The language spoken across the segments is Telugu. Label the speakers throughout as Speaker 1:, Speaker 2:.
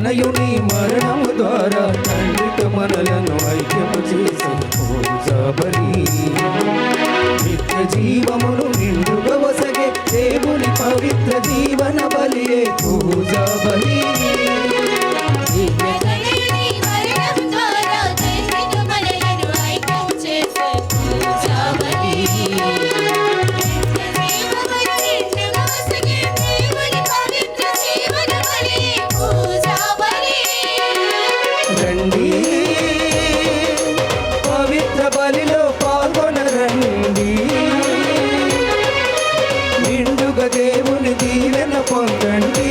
Speaker 1: తనయుని మరణము ద్వారా తండ్రితో మనలను ఐక్యము చేసి పూజా బలి నిత్య జీవమును నిండుగా వసగే దేవుని పవిత్ర జీవన బలియే పూజా బలి. రండి పవిత్ర బలిలో పాల్గొనరండి, నిండుగా దేవుని దీవెన పొందండి.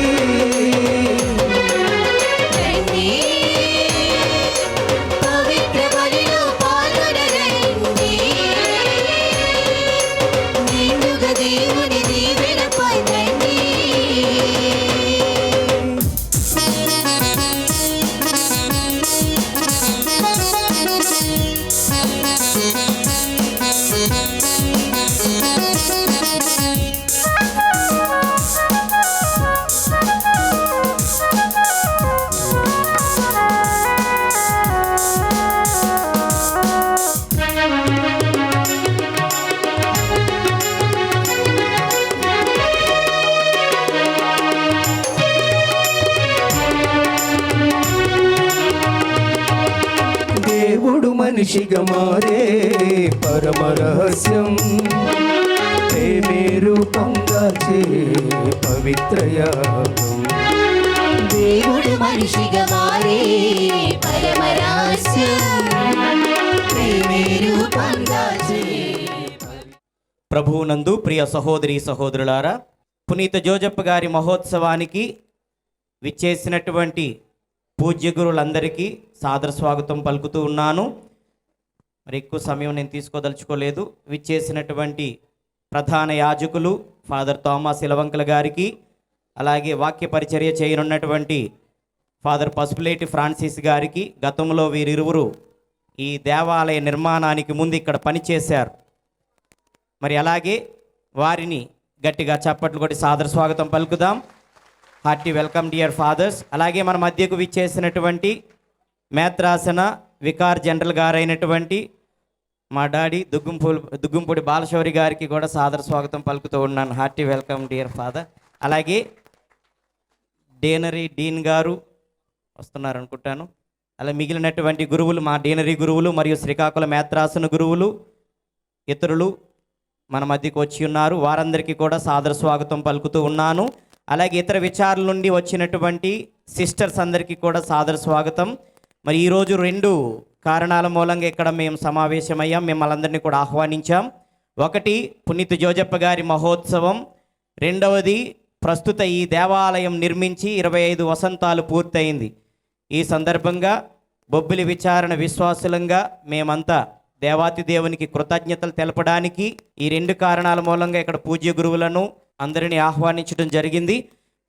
Speaker 1: దేవుడు మనిషిగా మారే పరమ రహస్యం, ప్రేమే రూపంగా చే పవిత్ర యాగం.
Speaker 2: దేవుడు మనిషిగా మారే పరమ రహస్యం, ప్రేమే రూపంగా చే.
Speaker 3: ప్రభువునందు ప్రియ సహోదరి సహోదరులారా, పునీత జోజప్ప గారి మహోత్సవానికి విచ్చేసినటువంటి పూజ్య గురువులందరికీ సాదర స్వాగతం పలుకుతూ ఉన్నాను. మరి ఎక్కువ సమయం నేను తీసుకోదలుచుకోలేదు. విచ్చేసినటువంటి ప్రధాన యాజకులు ఫాదర్ థామస్ ఇలవంకల గారికి, అలాగే వాక్య పరిచర్య చేయనున్నటువంటి ఫాదర్ పసుపులేటి ఫ్రాన్సిస్ గారికి, గతంలో వీరిరువురు ఈ దేవాలయ నిర్మాణానికి ముందు ఇక్కడ పనిచేశారు. మరి అలాగే వారిని గట్టిగా చప్పట్లు కొట్టి సాదర స్వాగతం పలుకుదాం. Hearty welcome dear fathers. అలాగే మన మధ్యకు విచ్చేసినటువంటి మేత్రాసన వికార్ జనరల్ గారైనటువంటి మా డాడీ దుగ్గుంపూడి బాలశౌరి గారికి కూడా సాదర స్వాగతం పలుకుతూ ఉన్నాను. Hearty welcome dear father. అలాగే డేనరీ డీన్ గారు వస్తున్నారు అనుకుంటాను. అలా మిగిలినటువంటి గురువులు, మా డేనరీ గురువులు మరియు శ్రీకాకుళం మేత్రాసన గురువులు, ఇతరులు మన మధ్యకు వచ్చి ఉన్నారు. వారందరికీ కూడా సాదర స్వాగతం పలుకుతూ ఉన్నాను. అలాగే ఇతర విచారాల నుండి వచ్చినటువంటి సిస్టర్స్ అందరికీ కూడా సాదర స్వాగతం. మరి ఈరోజు 2 కారణాల మూలంగా ఇక్కడ మేము సమావేశమయ్యాం, మిమ్మల్ని అందరినీ కూడా ఆహ్వానించాం. ఒకటి పునీత జోజప్ప గారి మహోత్సవం, రెండవది ప్రస్తుత ఈ దేవాలయం నిర్మించి 25 వసంతాలు పూర్తయింది. ఈ సందర్భంగా బొబ్బిలి విచారణ విశ్వాసులంగా మేమంతా దేవాతి దేవునికి కృతజ్ఞతలు తెలపడానికి ఈ 2 కారణాల మూలంగా ఇక్కడ పూజ్య గురువులను అందరినీ ఆహ్వానించడం జరిగింది.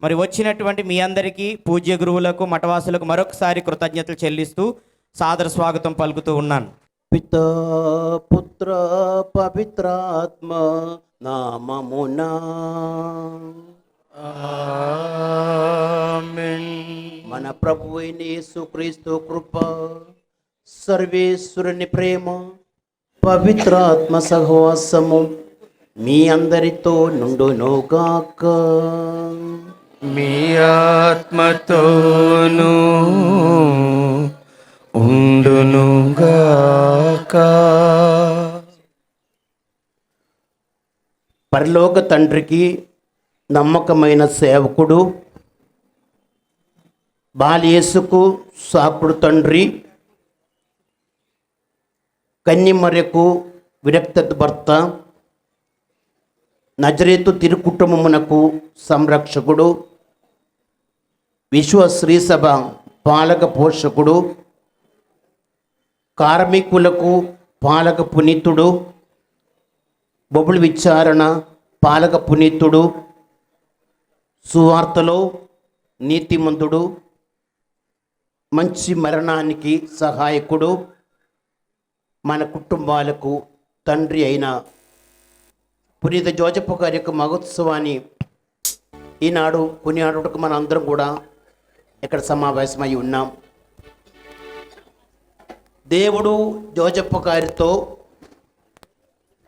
Speaker 3: మరి వచ్చినటువంటి మీ అందరికీ పూజ్య గురువులకు, మఠవాసులకు మరొకసారి కృతజ్ఞతలు చెల్లిస్తూ సాదర స్వాగతం పలుకుతూ ఉన్నాను.
Speaker 4: పితా పుత్ర పవిత్రాత్మ నామమునా ఆమేన్. మన ప్రభువైన యేసుక్రీస్తు కృప, సర్వేశ్వరుని ప్రేమ, పవిత్రాత్మ సహవాసము మీ అందరితో నుండునుగాక.
Speaker 1: మీ ఆత్మతోనూ ఉండునుగాక.
Speaker 4: పరలోక తండ్రికి నమ్మకమైన సేవకుడు, బాలయేసుకు సాకుడు తండ్రి, కన్యమర్యకు విరక్త భర్త, నజరేతు తిరుకుటుంబమునకు సంరక్షకుడు, విశ్వ శ్రీసభ పాలక పోషకుడు, కార్మికులకు పాలక పునీతుడు, బొబ్బిలి విచారణ పాలక పునీతుడు, సువార్తలో నీతిమంతుడు, మంచి మరణానికి సహాయకుడు, మన కుటుంబాలకు తండ్రి అయిన పునీత జోజప్ప గారి యొక్క మహోత్సవాన్ని ఈనాడు కొనియాడుటకు మన అందరం కూడా ఇక్కడ సమావేశమై ఉన్నాం. దేవుడు జోజప్ప గారితో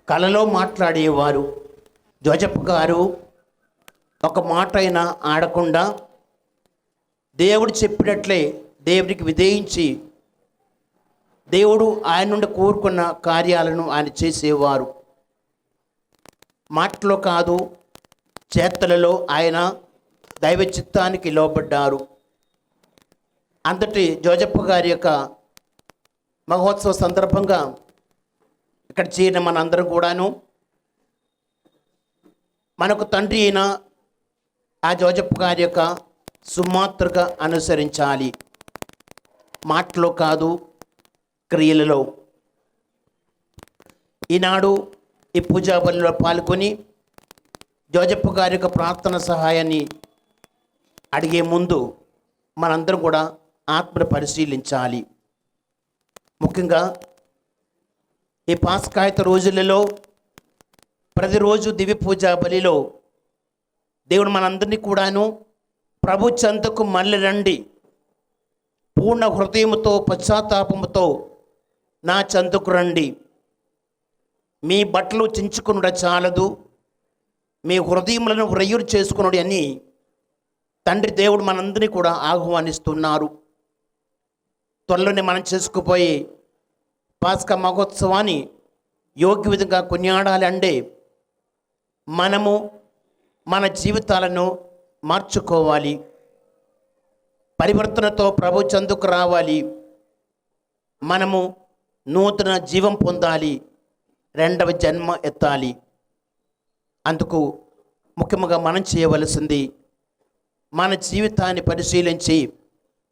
Speaker 4: కలలో మాట్లాడేవారు. జోజప్ప గారు ఒక మాట అయినా ఆడకుండా దేవుడు చెప్పినట్లే దేవునికి విధేయించి దేవుడు ఆయన నుండి కోరుకున్న కార్యాలను ఆయన చేసేవారు. మాటలో కాదు, చేతలలో ఆయన దైవ చిత్తానికి లోబడ్డారు. అంతటి జోజప్ప గారి యొక్క మహోత్సవ సందర్భంగా ఇక్కడ చేరిన మనందరం కూడాను మనకు తండ్రి అయిన ఆ జోజప్ప గారి యొక్క సుమాత్రగా అనుసరించాలి. మాటలో కాదు, క్రియలలో. ఈనాడు ఈ పూజా బలిలో పాల్గొని జోజప్ప గారి యొక్క ప్రార్థన సహాయాన్ని అడిగే ముందు మనందరం కూడా ఆత్మను పరిశీలించాలి. ముఖ్యంగా ఈ పాస్కాయత రోజులలో ప్రతిరోజు దివ్య పూజా బలిలో దేవుడు మనందరినీ కూడాను ప్రభు చెంతకు మళ్ళీ రండి, పూర్ణ హృదయముతో పశ్చాత్తాపముతో నా చెంతకు రండి, మీ బట్టలు చించుకునుట చాలదు, మీ హృదయములను వ్రయ్యురు చేసుకునుడి అని తండ్రి దేవుడు మనందరినీ కూడా ఆహ్వానిస్తున్నారు. త్వరలోనే మనం చేసుకుపోయి పాస్కా మహోత్సవాన్ని యోగ్య విధంగా కొనియాడాలి అంటే మనము మన జీవితాలను మార్చుకోవాలి, పరివర్తనతో ప్రభు చెందుకు రావాలి, మనము నూతన జీవం పొందాలి, రెండవ జన్మ ఎత్తాలి. అందుకు ముఖ్యంగా మనం చేయవలసింది మన జీవితాన్ని పరిశీలించి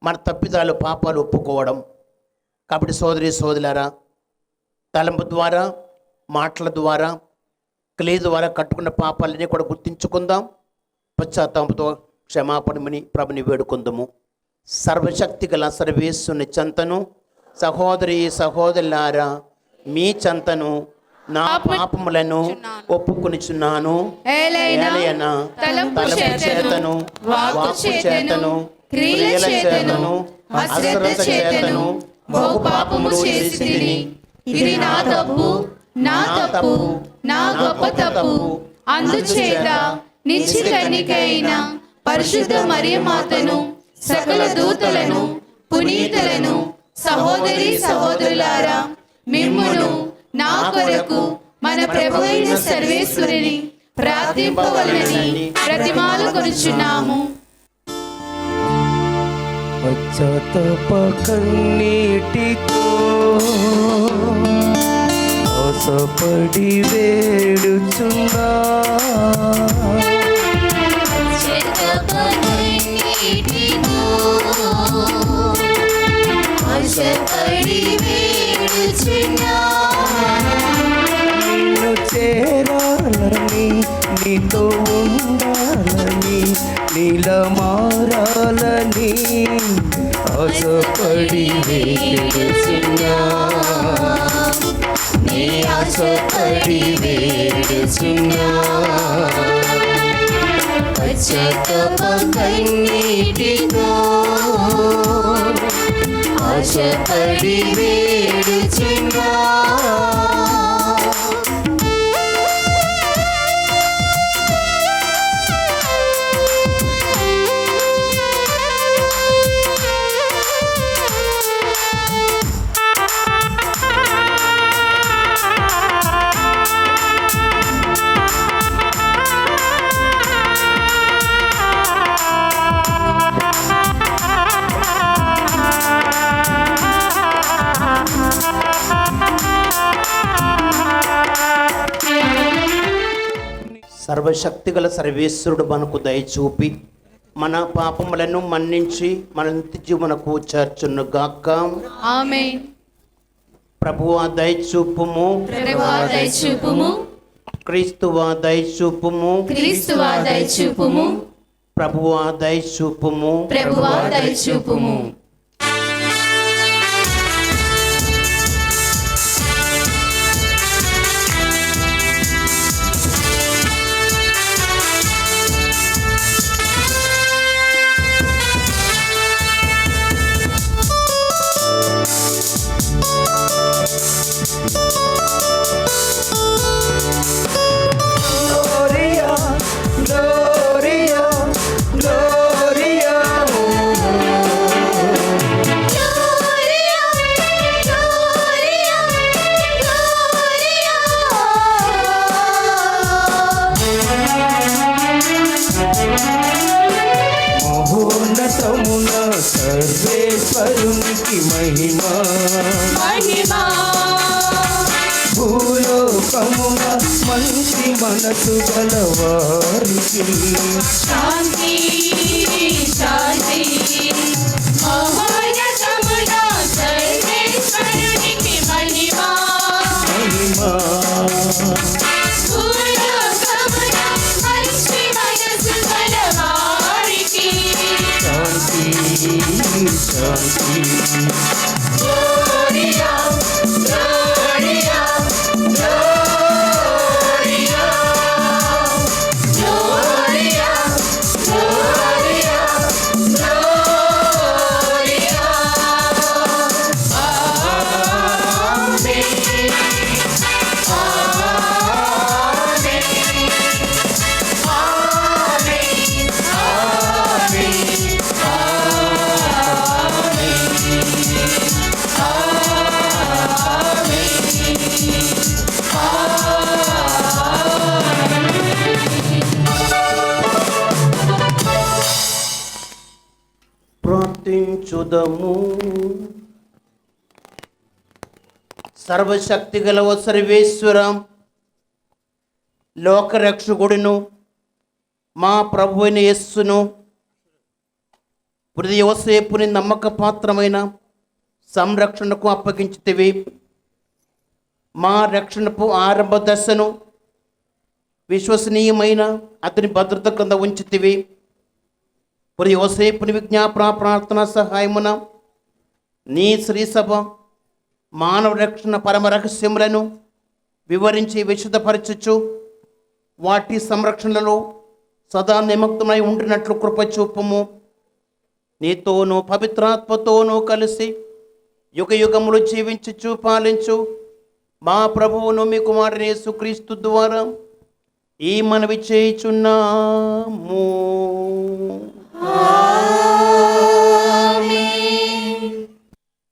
Speaker 4: మన తప్పిదాలు పాపాలు ఒప్పుకోవడం. కాబట్టి సోదరి సోదరులారా, తలంపు ద్వారా, మాటల ద్వారా, క్రియ ద్వారా కట్టుకున్న పాపాలన్నీ కూడా గుర్తించుకుందాం. పశ్చాత్తాపంతో క్షమాపణమని ప్రభుని వేడుకుందాము. సర్వశక్తి గల సర్వేశ్వరుని చెంతను సహోదరి సహోదరులారా మీ చెంతను నా పాపములను ఒప్పుకొనిచున్నాను. ఏలైనా తలంపు చేతను, వాక్కు చేతను, క్రియల చేతను, అశ్రద్ధ చేతను బహు పాపములు చేసితిని. ఇది నా తప్పు, నా తప్పు, నా గొప్ప తప్పు. అందుచేత నిత్య కన్నికైన పరిశుద్ధ మరియమాతను, సకల దూతలను, పునీతులను, సహోదరి సహోదరులారా మిమ్మును నా కొరకు మన ప్రభువైన సర్వేశ్వరుని ప్రార్థింపవలెనని ప్రతిమాలు కొనుచున్నాము.
Speaker 1: పశ్చాత్తాప కన్నీటితో ఆశపడి వేడుచున్నా, నిన్ను చేరాలని, నీతో ఉండాలని, నీలా మారాలని ఆశపడి వేడుచున్నా, నీ ఆశపడి వేడుచున్నా. పశ్చాత్తాప కన్నీటితో ఆశపడి వేడుచున్నా. సర్వశక్తిగల సర్వేశ్వరుడు మనకు దయచూపి మన పాపములను మన్నించి మన నిత్య జీవనకు చేర్చును గాక.
Speaker 2: ఆమేన్.
Speaker 4: ప్రభువా దయచూపుము,
Speaker 2: ప్రభువా దయచూపుము,
Speaker 4: క్రీస్తువా దయచూపుము,
Speaker 2: క్రీస్తువా దయచూపుము,
Speaker 4: ప్రభువా దయచూపుము,
Speaker 2: ప్రభువా దయచూపుము.
Speaker 5: వరునికి మహిమా
Speaker 2: మహిమా
Speaker 5: భూలోకమున మంచి మనసు గలవారికి
Speaker 2: శాంతి శాంతి మహోన్నతమున సర్వేశ్వరునికి మహిమా
Speaker 5: మహిమా
Speaker 2: భూలోకమున మంచి మనసు గలవారికి
Speaker 5: శాంతి శాంతి
Speaker 2: Gloria, Gloria, Gloria, Gloria, Gloria, Gloria. Amen.
Speaker 1: ప్రార్థించుదము. సర్వశక్తి గల ఓ సర్వేశ్వర, లోకరక్షకుడును మా ప్రభు అయిన యేస్సును పురిది యోసేపుని నమ్మక పాత్రమైన సంరక్షణకు అప్పగించితివి. మా రక్షణకు ఆరంభ దశను విశ్వసనీయమైన అతని భద్రత కింద ఉంచితివి. పురి యోసేపుని విజ్ఞాపన ప్రార్థన సహాయమున నీ శ్రీసభ మానవ రక్షణ పరమ రహస్యములను వివరించి విశుద్ధపరచచ్చు వాటి సంరక్షణలో సదా నిమగ్నమై ఉండినట్లు కృప చూపుము. నీతోనూ పవిత్రాత్మతోనూ కలిసి యుగ యుగములు జీవించుచు పాలించు మా ప్రభువును మీ కుమారుని యేసుక్రీస్తు ద్వారా ఈ మనవి చేయుచున్నాము.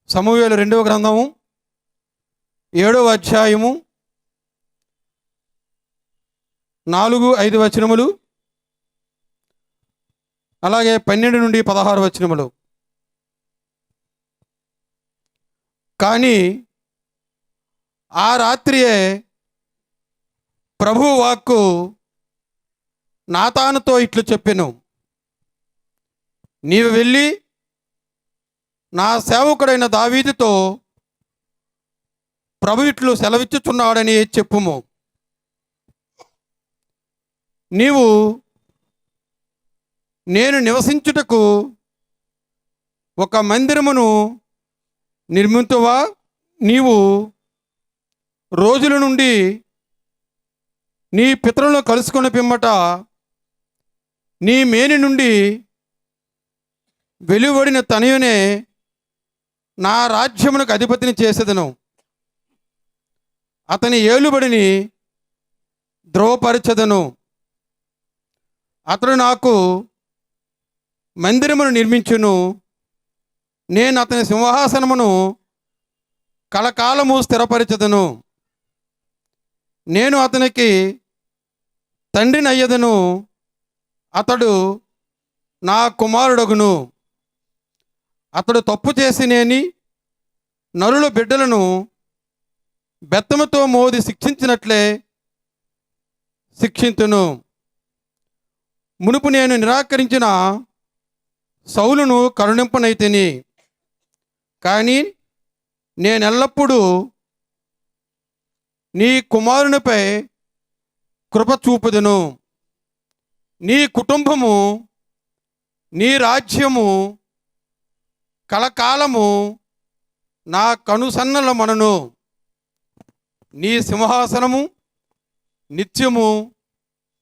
Speaker 6: సమూయేలు 2వ గ్రంథము 7వ అధ్యాయము 4-5 వచనములు, అలాగే 12 నుండి 16 వచనములు. కానీ ఆ రాత్రియే ప్రభువు వాక్కు నాతానుతో ఇట్లు చెప్పెను, నీవు వెళ్ళి నా సేవకుడైన దావీదుతో ప్రభు ఇట్లు సెలవిచ్చుచున్నాడని చెప్పుము. నీవు నేను నివసించుటకు ఒక మందిరమును నిర్మింతువా? నీవు రోజుల నుండి నీ పితరులను కలుసుకుని పిమ్మట నీ మేని నుండి వెలువడిన తనయునే నా రాజ్యమునకు అధిపతిని చేసేదను. అతని ఏలుబడిని ధ్రువపరచదను. అతడు నాకు మందిరమును నిర్మించును. నేను అతని సింహాసనమును కలకాలము స్థిరపరచదను. నేను అతనికి తండ్రిని అయ్యదను. అతడు నా కుమారుడగును. అతడు తప్పు చేసి నేని నరుల బిడ్డలను బెత్తముతో మోది శిక్షించినట్లే శిక్షింతును. మునుపు నేను నిరాకరించిన సౌలును కరుణింపనైతిని, కానీ నేనెల్లప్పుడూ నీ కుమారునిపై కృప చూపుదును. నీ కుటుంబము నీ రాజ్యము కలకాలము నా కనుసన్నల మనను. నీ సింహాసనము నిత్యము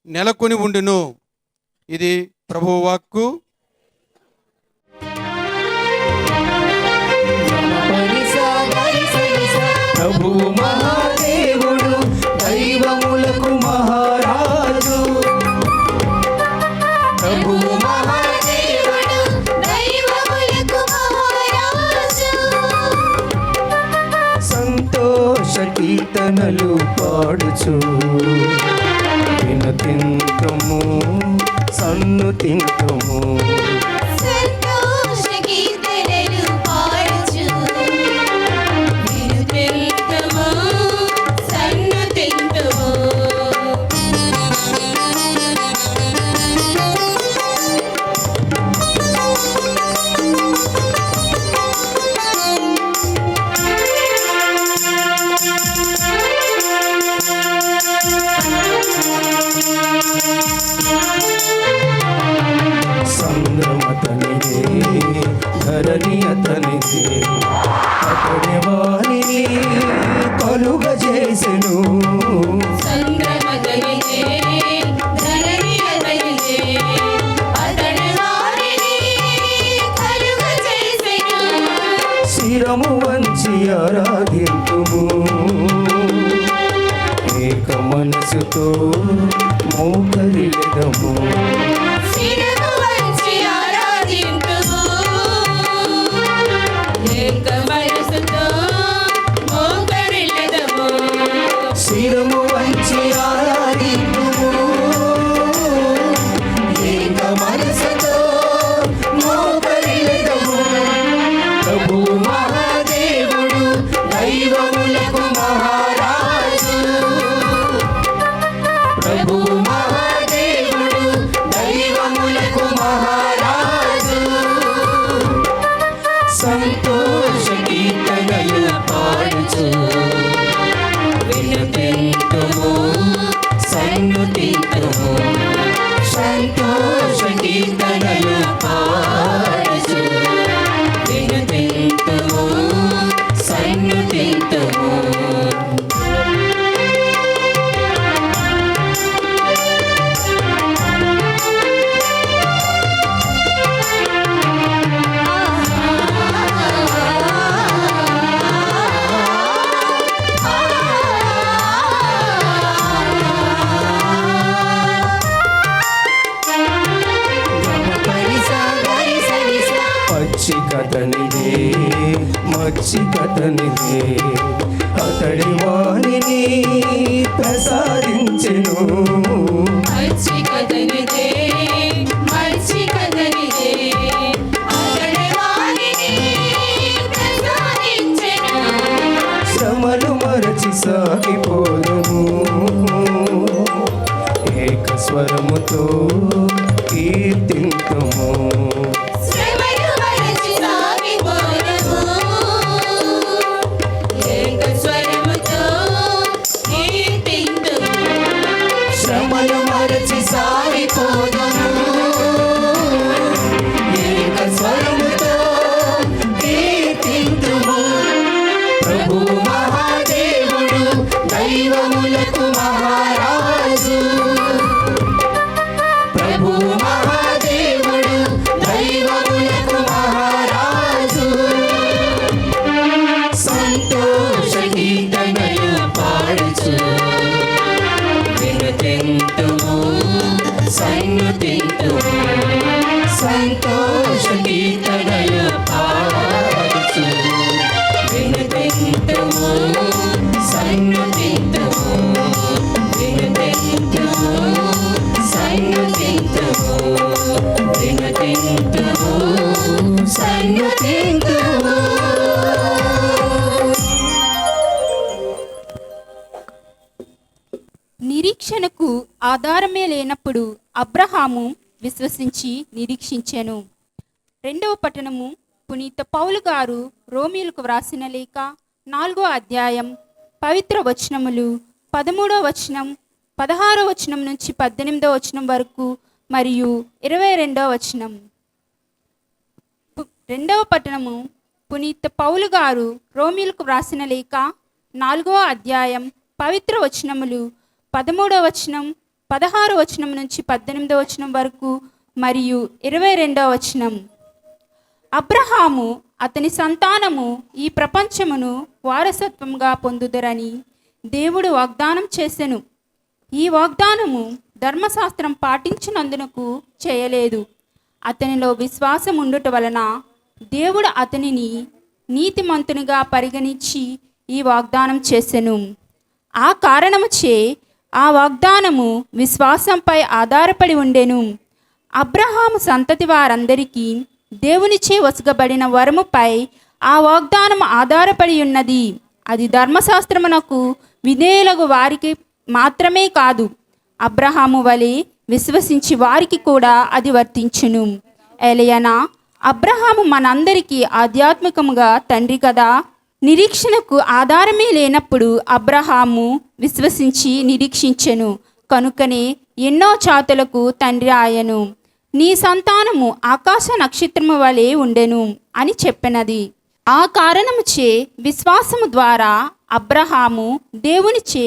Speaker 6: నెలకొని ఉండును. ఇది ప్రభువు వాక్కు.
Speaker 5: ప్రభువు మహాదేవుడు, దైవములకు మహారాజు. ప్రభువు
Speaker 2: మహాదేవుడు దైవములకు మహారాజు.
Speaker 5: సంతోష కీర్తనలు పాడుచు వినుతింతుము, సన్నుతింతుము.
Speaker 2: సంతోష కీర్తనలు
Speaker 5: ఆరాధింతుము ఏక మనసుతో మోకరిల్లెదము
Speaker 2: శిరము వంచి ఆరాధింతుము ఏక మనసుతో మోకరిల్లెదము
Speaker 5: శిరము వంచి ఆరాధింతుము ఏక మనసుతో మోకరిల్లెదము ప్రభు మహాదేవుడు దైవములకు మహారాజు ప్రభు మహాదేవుడు దైవములకు మహారాజు సంతోష కీర్తనలు పాడుచు వినుతింతుము సన్నుతింతుము సంతోష కీర్తనలు పాడుచు వినుతింతుము సన్నుతింతుము పచ్చి కథనిదే మచ్చి కథనిదే అతడి వాణిని ప్రసాదించెను
Speaker 2: మంచి కథనిదే మంచి కథనిదే అతడి వాణిని ప్రసాదించెను
Speaker 5: శ్రమలు మరచి సాగిపోదుము ఏక స్వరముతో కీర్తింతుము
Speaker 2: శ్రమలు మరచి సాగిపోదము ఏక స్వరముతో కీర్తింతుము
Speaker 5: శ్రమలు మరచి సాగిపోదుము ఏక స్వరముతో కీర్తింతుము ప్రభు మహాదేవుడు దైవములకు మహారాజు ప్రభు మహాదేవుడు దైవములకు మహారాజు సంతోష కీర్తనలు పాడుచు వినుతింతుము సన్నుతింతుము సంతోష కీర్తనలు పాడుచు వినుతింతుము సన్నుతింతుము వినుతింతుము సన్నుతింతుము వినుతింతుము సన్నుతింతుము
Speaker 7: నిరీక్షణకు ఆధారమే లేనప్పుడు అబ్రహాము విశ్వసించి నిరీక్షించెను. రెండవ పట్టణము పునీత పౌలు గారు రోమీలకు వ్రాసిన లేఖ 4వ అధ్యాయం పవిత్ర వచనములు 13వ వచనం 16వ వచనం నుంచి 18వ వచనం వరకు మరియు 22వ వచనం. రెండవ పట్టణము పునీత పౌలు గారు రోమీలకు వ్రాసిన లేఖ 4వ అధ్యాయం పవిత్ర వచనములు 13వ వచనం 16వ వచనం నుంచి 18వ వచనం వరకు మరియు 22వ వచనం. అబ్రహాము అతని సంతానము ఈ ప్రపంచమును వారసత్వంగా పొందుదరని దేవుడు వాగ్దానం చేసెను. ఈ వాగ్దానము ధర్మశాస్త్రం పాటించినందునకు చేయలేదు. అతనిలో విశ్వాసం ఉండుట వలన దేవుడు అతనిని నీతిమంతునిగా పరిగణించి ఈ వాగ్దానం చేసెను. ఆ కారణముచే ఆ వాగ్దానము విశ్వాసంపై ఆధారపడి ఉండెను. అబ్రహాము సంతతి వారందరికీ దేవునిచే వసగబడిన వరముపై ఆ వాగ్దానం ఆధారపడి ఉన్నది. అది ధర్మశాస్త్రమునకు విధేయులకు వారికి మాత్రమే కాదు, అబ్రహాము వలె విశ్వసించి వారికి కూడా అది వర్తించును. ఎలయనా అబ్రహాము మనందరికీ ఆధ్యాత్మికముగా తండ్రి కదా. నిరీక్షణకు ఆధారమే లేనప్పుడు అబ్రహాము విశ్వసించి నిరీక్షించెను, కనుకనే ఎన్నో జాతులకు తండ్రి ఆయను. నీ సంతానము ఆకాశ నక్షత్రము వలె ఉండెను అని చెప్పినది. ఆ కారణముచే విశ్వాసము ద్వారా అబ్రహాము దేవునిచే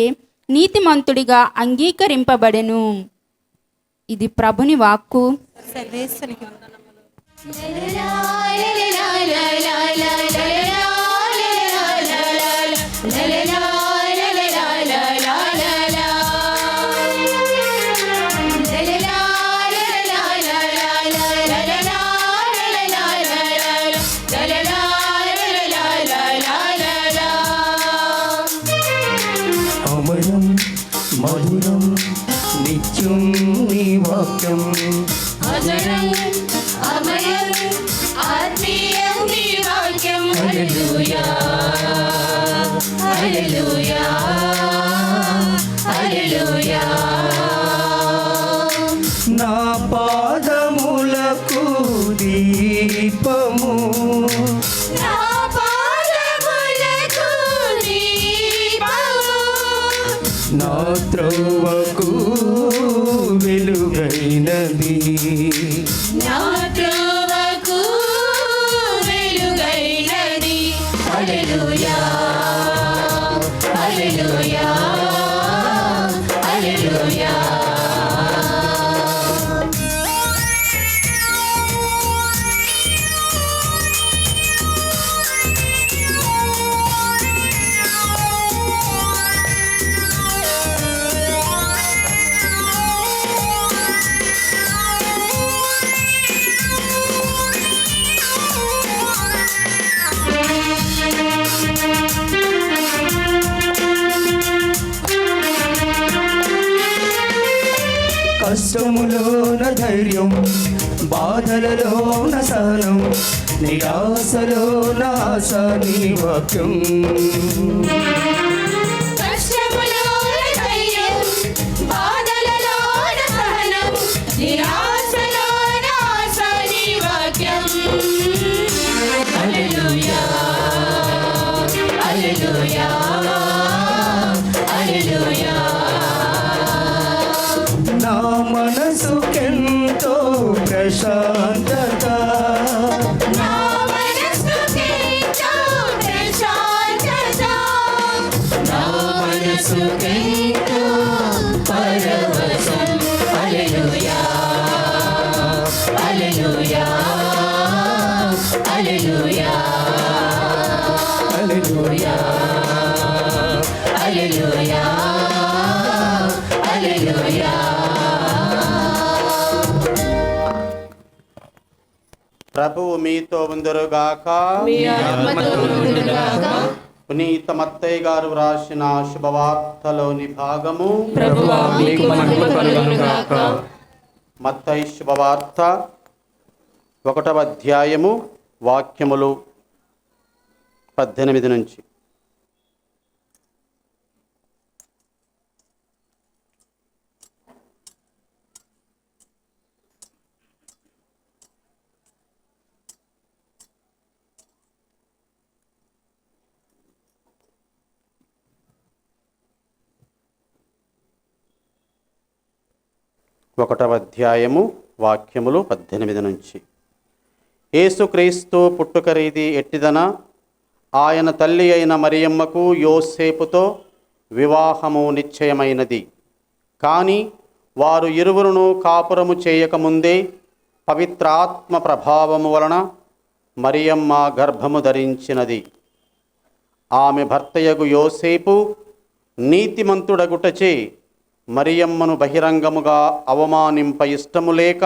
Speaker 7: నీతిమంతుడిగా అంగీకరింపబడెను. ఇది ప్రభుని వాక్కు. సర్వేశ్వరునికి వందనములు.
Speaker 2: ఆదరం అమయం ఆత్మీయం నీ వాక్యం హల్లెలూయా హల్లెలూయా హల్లెలూయా
Speaker 5: నా పాదములకు దీపము
Speaker 2: నా పాదములకు దీపము
Speaker 5: నా త్రోవకు వెలుగైనది
Speaker 2: నా త్రోవకు వెలుగైనది హల్లెలూయా హల్లెలూయా హల్లెలూయా
Speaker 5: కష్టములోన ధైర్యం బాధలలోన సహనం నిరాశలోన ఆశ నీ వాక్యం
Speaker 2: కష్టములోన ధైర్యం బాధలలోన సహనం నిరాశలోన ఆశ నీ వాక్యం హల్లెలూయా హల్లెలూయా హల్లెలూయా
Speaker 5: నా మనసుకెంతో ప్రశాంతత
Speaker 2: నా మనసుకెంతో ప్రశాంతత నా మనసుకెంతో పరవశం హల్లెలూయా హల్లెలూయా హల్లెలూయా
Speaker 5: హల్లెలూయా
Speaker 2: హల్లెలూయా హల్లెలూయా
Speaker 1: ప్రభువు మీతో ఉందరుగాక.
Speaker 2: మీ ఆత్మతో ఉండుగాక.
Speaker 1: పునీత మత్తయ్య గారు వ్రాసిన శుభవార్తలోని భాగము.
Speaker 2: ప్రభువా మీకు మహిమ కలుగునుగాక.
Speaker 1: మత్తయి శుభవార్త 1వ అధ్యాయము వాక్యములు 18 నుంచి. ఒకటవ అధ్యాయము వాక్యములు 18 నుంచి. యేసుక్రీస్తు పుట్టుకరీది ఎట్టిదన ఆయన తల్లి అయిన మరియమ్మకు యోసేపుతో వివాహము నిశ్చయమైనది. కానీ వారు ఇరువురును కాపురము చేయకముందే పవిత్రాత్మ ప్రభావము వలన మరియమ్మ గర్భము ధరించినది. ఆమె భర్తయగు యోసేపు నీతిమంతుడగుటచే మరియమ్మను బహిరంగముగా అవమానింప ఇష్టము లేక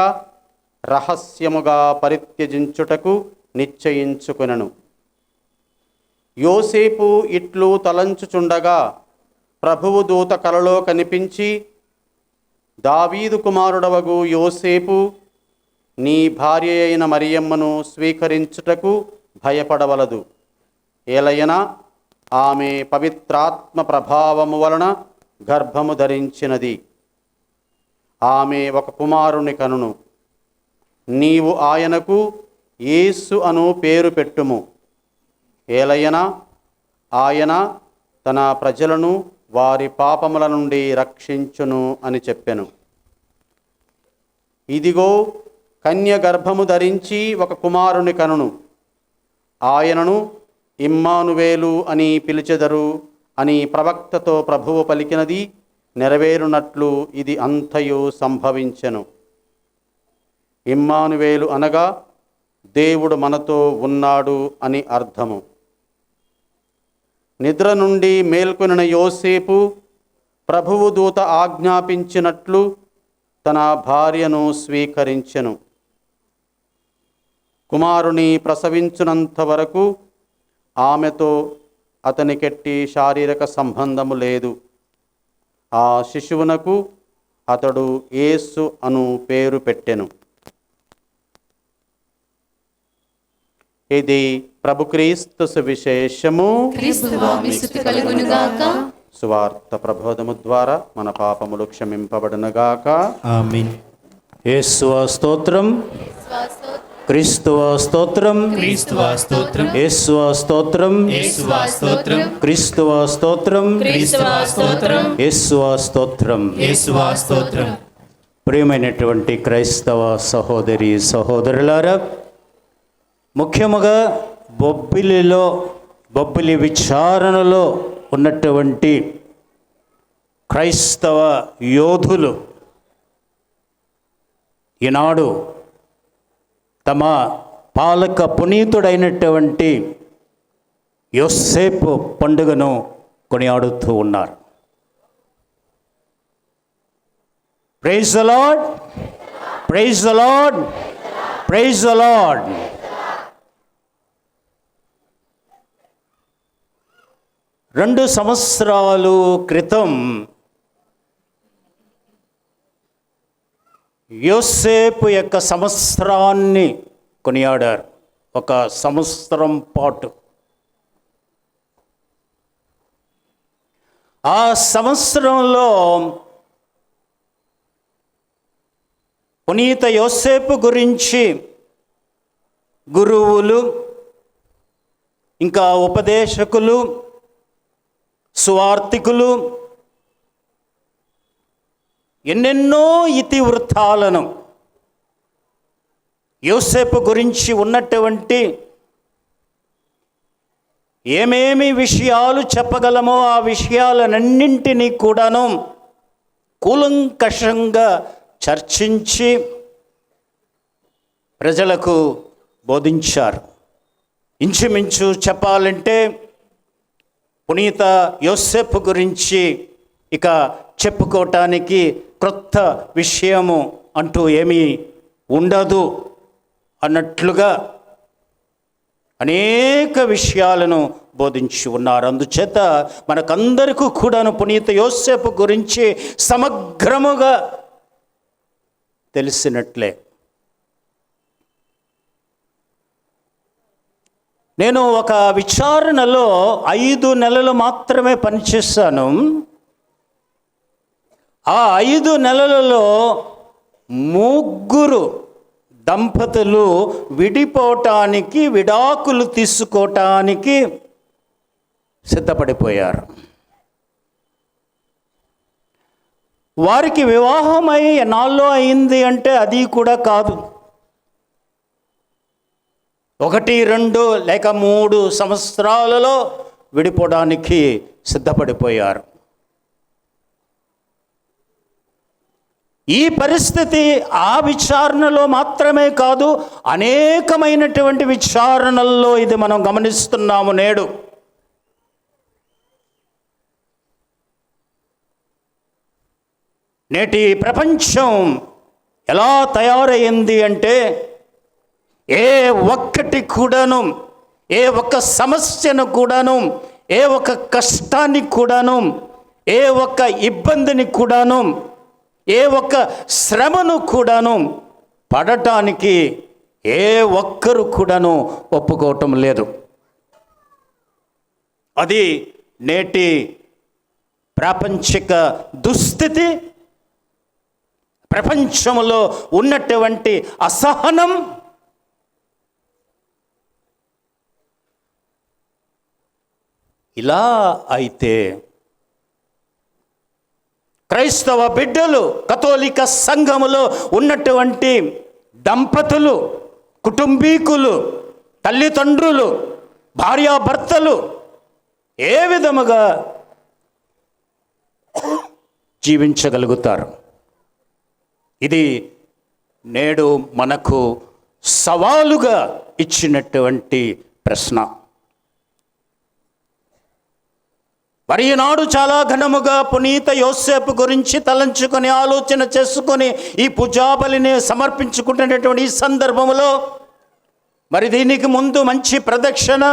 Speaker 1: రహస్యముగా పరిత్యజించుటకు నిశ్చయించుకొనెను. యోసేపు ఇట్లు తలంచుచుండగా ప్రభువు దూత కలలో కనిపించి, దావీదు కుమారుడవగు యోసేపు, నీ భార్య అయిన మరియమ్మను స్వీకరించుటకు భయపడవలదు. ఏలయనా ఆమె పవిత్రాత్మ ప్రభావము వలన గర్భము ధరించినది. ఆమె ఒక కుమారుని కనును. నీవు ఆయనకు యేసు అను పేరు పెట్టుము. ఏలయనా ఆయన తన ప్రజలను వారి పాపముల నుండి రక్షించును అని చెప్పెను. ఇదిగో కన్య గర్భము ధరించి ఒక కుమారుని కనును. ఆయనను ఇమ్మానువేలు అని పిలిచెదరు అని ప్రవక్తతో ప్రభువు పలికినది నెరవేరునట్లు ఇది అంతయు సంభవించెను. ఇమ్మానువేలు అనగా దేవుడు మనతో ఉన్నాడు అని అర్థము. నిద్ర నుండి మేల్కొనిన యోసేపు ప్రభువు దూత ఆజ్ఞాపించినట్లు తన భార్యను స్వీకరించెను. కుమారుని ప్రసవించునంత వరకు ఆమెతో అతనికెట్టి శారీరక సంబంధము లేదు. ఆ శిశువునకు అతడు యేసు అను పేరు పెట్టెను. ఇది ప్రభు క్రీస్తు సువిశేషము.
Speaker 2: క్రీస్తువా మీకు స్తుతి కలుగునుగాక.
Speaker 1: సువార్త ప్రబోధము ద్వారా మన పాపములు క్షమింపబడునుగాక.
Speaker 5: ఆమేన్. యేసువా స్తోత్రం, క్రీస్తువా స్తోత్రం,
Speaker 2: క్రీస్తువా స్తోత్రం,
Speaker 5: యేసువా స్తోత్రం,
Speaker 2: యేసువా స్తోత్రం,
Speaker 5: క్రీస్తువా స్తోత్రం,
Speaker 2: క్రీస్తువా స్తోత్రం,
Speaker 5: యేసువా స్తోత్రం.
Speaker 2: యేసువా స్తోత్రం.
Speaker 5: ప్రియమైనటువంటి క్రైస్తవ సహోదరి సహోదరులారా, ముఖ్యముగా బొబ్బిలి విచారణలో ఉన్నటువంటి క్రైస్తవ యోధులు ఈనాడు తమ పాలక పునీతుడైనటువంటి యోసేపు పండుగను కొనియాడుతూ ఉన్నారు. Praise the lord, praise the lord, praise the lord. రెండు సంవత్సరాలు క్రితం యోసేపు యొక్క సంవత్సరాన్ని కొనియాడారు. ఒక సంవత్సరం పాటు ఆ సంవత్సరంలో పునీత యోసేపు గురించి గురువులు, ఇంకా ఉపదేశకులు, సువార్తికులు ఎన్నెన్నో ఇతివృత్తాలను యోసేపు గురించి ఉన్నటువంటి ఏమేమి విషయాలు చెప్పగలమో ఆ విషయాలన్నింటినీ కూడాను కూలంకషంగా చర్చించి ప్రజలకు బోధించారు. ఇంచుమించు చెప్పాలంటే పునీత యోసేపు గురించి ఇక చెప్పుకోవటానికి క్రొత్త విషయము అంటూ ఏమీ ఉండదు అన్నట్లుగా అనేక విషయాలను బోధించి ఉన్నారు. అందుచేత మనకందరికీ కూడాను పునీత యోసేపు గురించి సమగ్రముగా తెలిసినట్లే. నేను ఒక విచారణలో 5 నెలలు మాత్రమే పనిచేశాను. ఆ 5 నెలలలో 3 దంపతులు విడిపోవటానికి, విడాకులు తీసుకోవటానికి సిద్ధపడిపోయారు. వారికి వివాహమై ఎన్నాళ్ళు అయింది అంటే అది కూడా కాదు, 1, 2 లేక 3 సంవత్సరాలలో విడిపోవడానికి సిద్ధపడిపోయారు. ఈ పరిస్థితి ఆ విచారణలో మాత్రమే కాదు, అనేకమైనటువంటి విచారణల్లో ఇది మనం గమనిస్తున్నాము నేడు. నేటి ప్రపంచం ఎలా తయారైంది అంటే ఏ ఒక్కటి కూడాను, ఏ ఒక్క సమస్యను కూడాను, ఏ ఒక్క కష్టాన్ని కూడాను, ఏ ఒక్క ఇబ్బందిని కూడాను, ఏ ఒక్క శ్రమను కూడాను పడటానికి ఏ ఒక్కరు కూడాను ఒప్పుకోవటం లేదు. అది నేటి ప్రాపంచిక దుస్థితి, ప్రపంచంలో ఉన్నటువంటి అసహనం. ఇలా అయితే క్రైస్తవ బిడ్డలు, కథోలిక సంఘములో ఉన్నటువంటి దంపతులు, కుటుంబీకులు, తల్లిదండ్రులు, భార్యాభర్తలు ఏ విధముగా జీవించగలుగుతారు? ఇది నేడు మనకు సవాలుగా ఇచ్చినటువంటి ప్రశ్న. మరి ఈనాడు చాలా ఘనముగా పునీత యోసేపు గురించి తలంచుకొని ఆలోచన చేసుకొని ఈ పూజాబలిని సమర్పించుకుంటున్నటువంటి ఈ సందర్భంలో మరి దీనికి ముందు మంచి ప్రదక్షిణ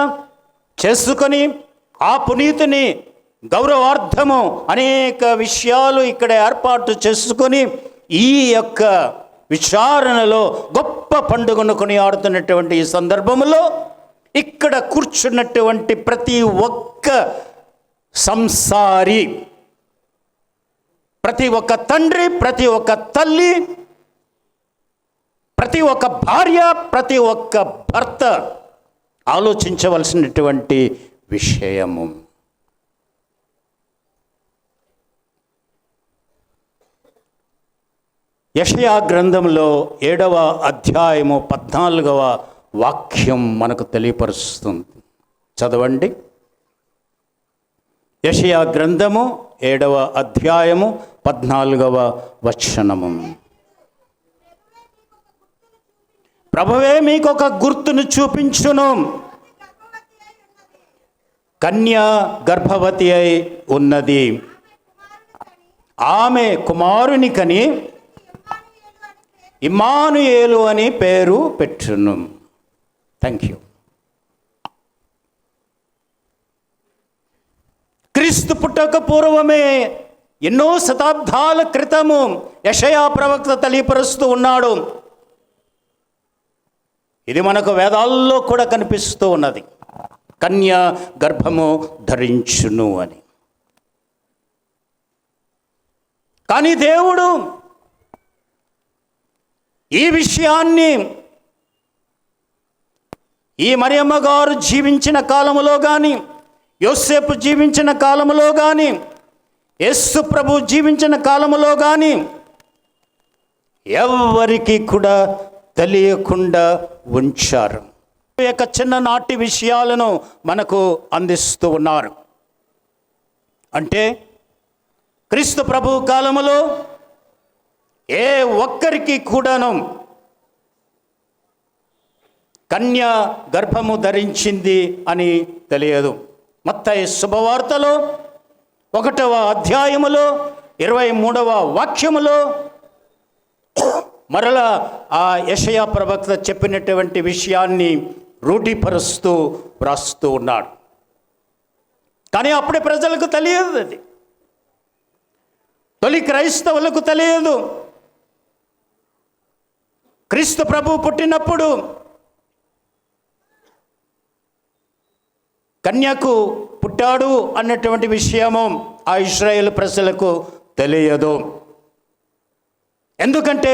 Speaker 5: చేసుకొని ఆ పునీతుని గౌరవార్థము అనేక విషయాలు ఇక్కడ ఏర్పాటు చేసుకొని ఈ యొక్క విచారణలో గొప్ప పండుగను కొనియాడుతున్నటువంటి ఈ సందర్భంలో ఇక్కడ కూర్చున్నటువంటి ప్రతి ఒక్క సంసారి, ప్రతి ఒక్క తండ్రి, ప్రతి ఒక్క తల్లి, ప్రతి ఒక్క భార్య, ప్రతి ఒక్క భర్త ఆలోచించవలసినటువంటి విషయము. యెషయా గ్రంథంలో 7వ అధ్యాయము 14వ వాక్యం మనకు తెలియపరుస్తుంది. చదవండి. యెషయా గ్రంథము 7వ అధ్యాయము 14వ వచనము. ప్రభువే మీకు ఒక గుర్తును చూపించును. కన్య గర్భవతి అయి ఉన్నది, ఆమె కుమారుని కని ఇమ్మానుయేలు అని పేరు పెట్టును. Thank you. క్రీస్తు పుట్టక పూర్వమే ఎన్నో శతాబ్దాల క్రితము యెషయా ప్రవక్త తెలియపరుస్తూ ఉన్నాడు. ఇది మనకు వేదాల్లో కూడా కనిపిస్తూ ఉన్నది. కన్య గర్భము ధరించును అని. కానీ దేవుడు ఈ విషయాన్ని ఈ మరియమ్మ గారు జీవించిన కాలములో కానీ, యోసేపు జీవించిన కాలములో కానీ, యేసు ప్రభు జీవించిన కాలములో కానీ ఎవరికి కూడా తెలియకుండా ఉంచారు. ఈ యొక్క చిన్ననాటి విషయాలను మనకు అందిస్తూ ఉన్నారు. అంటే క్రీస్తు ప్రభు కాలములో ఏ ఒక్కరికి కూడాను కన్య గర్భము ధరించింది అని తెలియదు. మత్తయి శుభవార్తలో 1వ అధ్యాయములో 23వ వాక్యములో మరలా ఆ యెషయా ప్రవక్త చెప్పినటువంటి విషయాన్ని రూఢీపరుస్తూ వ్రాస్తూ ఉన్నాడు. కానీ అప్పుడే ప్రజలకు తెలియదు. అది తొలి క్రైస్తవులకు తెలియదు. క్రీస్తు ప్రభు పుట్టినప్పుడు కన్యకు పుట్టాడు అన్నటువంటి విషయము ఆ ఇశ్రాయేలు ప్రజలకు తెలియదు. ఎందుకంటే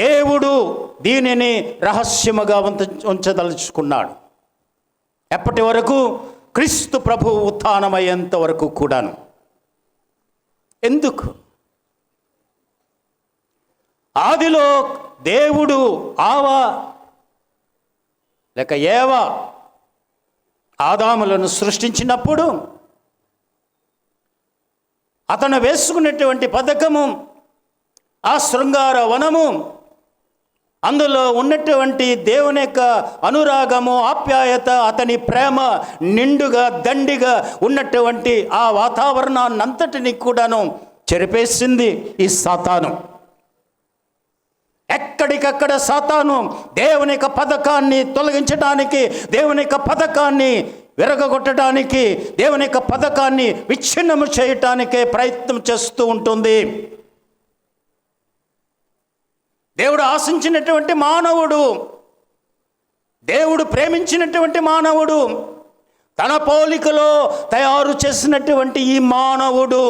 Speaker 5: దేవుడు దీనిని రహస్యముగా ఉంచదలుచుకున్నాడు. ఎప్పటి వరకు? క్రీస్తు ప్రభు ఉత్థానమయ్యేంత వరకు కూడాను. ఎందుకు? ఆదిలో దేవుడు ఏవ ఆదాములను సృష్టించినప్పుడు అతను వేసుకున్నటువంటి పథకము, ఆ శృంగార వనము, అందులో ఉన్నటువంటి దేవుని యొక్క అనురాగము, ఆప్యాయత, అతని ప్రేమ నిండుగా దండిగా ఉన్నటువంటి ఆ వాతావరణాన్నంతటిని కూడాను చెరిపేసింది ఈ సాతాను. ఎక్కడికక్కడ సాతాను దేవుని యొక్క పథకాన్ని తొలగించడానికి, దేవుని యొక్క పథకాన్ని విరగొట్టడానికి, దేవుని యొక్క పథకాన్ని విచ్ఛిన్నము చేయటానికే ప్రయత్నం చేస్తూ ఉంటుంది. దేవుడు ఆశించినటువంటి మానవుడు, దేవుడు ప్రేమించినటువంటి మానవుడు, తన పోలికలో తయారు చేసినటువంటి ఈ మానవుడు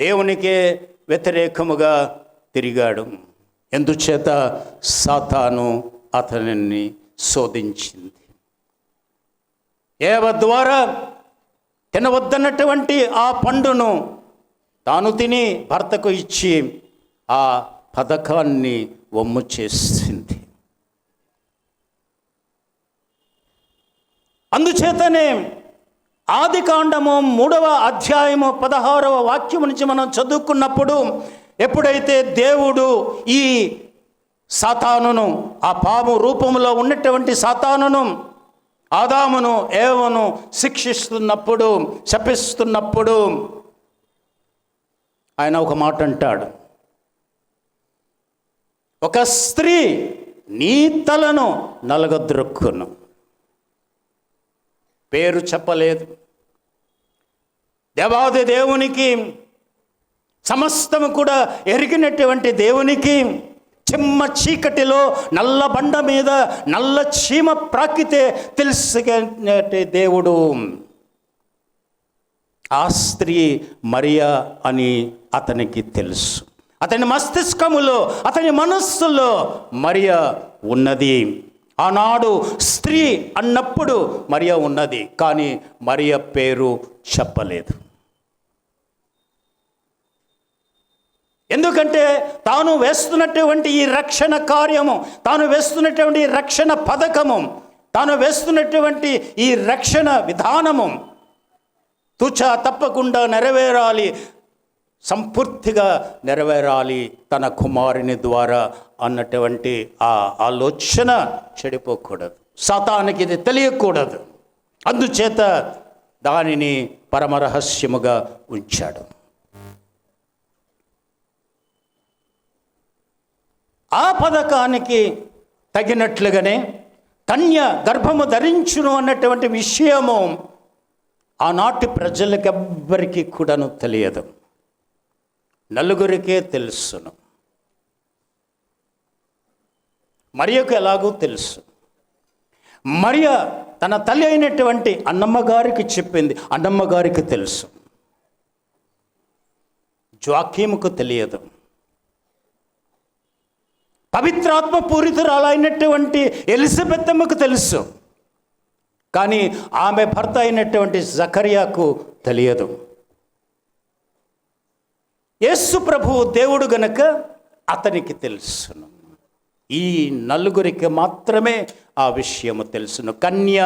Speaker 5: దేవునికే వ్యతిరేకముగా తిరిగాడు. ఎందుచేత? సాతాను అతనిని శోధించింది. ఏవ ద్వారా తినవద్దన్నటువంటి ఆ పండును తాను తిని భర్తకు ఇచ్చి ఆ పథకాన్ని వమ్ము చేసింది. అందుచేతనే ఆదికాండము 3వ అధ్యాయము 16వ వాక్యం నుంచి మనం చదువుకున్నప్పుడు, ఎప్పుడైతే దేవుడు ఈ సాతానును, ఆ పాము రూపంలో ఉన్నటువంటి సాతానును, ఆదామును ఏవను శిక్షిస్తున్నప్పుడు, శపిస్తున్నప్పుడు ఆయన ఒక మాట అంటాడు. ఒక స్త్రీ నీ తలను నలగద్రొక్కును. పేరు చెప్పలేదు. దేవాది దేవునికి, సమస్తము కూడా ఎరిగినటువంటి దేవునికి చిమ్మ చీకటిలో నల్ల బండ మీద నల్ల చీమ ప్రాకితే తెలుసుకునే దేవుడు. ఆ స్త్రీ మరియా అని అతనికి తెలుసు. అతని మస్తిష్కములో, అతని మనస్సులో మరియా ఉన్నది. ఆనాడు స్త్రీ అన్నప్పుడు మరియా ఉన్నది, కానీ మరియా పేరు చెప్పలేదు. ఎందుకంటే తాను వేస్తున్నటువంటి ఈ రక్షణ కార్యము, తాను వేస్తున్నటువంటి ఈ రక్షణ పథకము, తాను వేస్తున్నటువంటి ఈ రక్షణ విధానము తుచా తప్పకుండా నెరవేరాలి, సంపూర్తిగా నెరవేరాలి తన కుమారుని ద్వారా అన్నటువంటి ఆ ఆలోచన చెడిపోకూడదు. సాతానికి ఇది తెలియకూడదు. అందుచేత దానిని పరమరహస్యముగా ఉంచాడు. ఆ పథకానికి తగినట్లుగానే కన్య గర్భము ధరించును అన్నటువంటి విషయము ఆనాటి ప్రజలకెవ్వరికీ కూడాను తెలియదు. నలుగురికే తెలుసును. మరియకు ఎలాగూ తెలుసు. మరియ తన తల్లి అయినటువంటి అన్నమ్మ గారికి చెప్పింది, అన్నమ్మ గారికి తెలుసు. జోకీముకు తెలియదు. పవిత్రాత్మ పూరితురాలైనటువంటి ఎలిజబెత్తమ్మకు తెలుసు, కానీ ఆమె భర్త అయినటువంటి జకర్యాకు తెలియదు. యేసు ప్రభువు దేవుడు గనుక అతనికి తెలుసును. ఈ నలుగురికి మాత్రమే ఆ విషయము తెలుసును. కన్య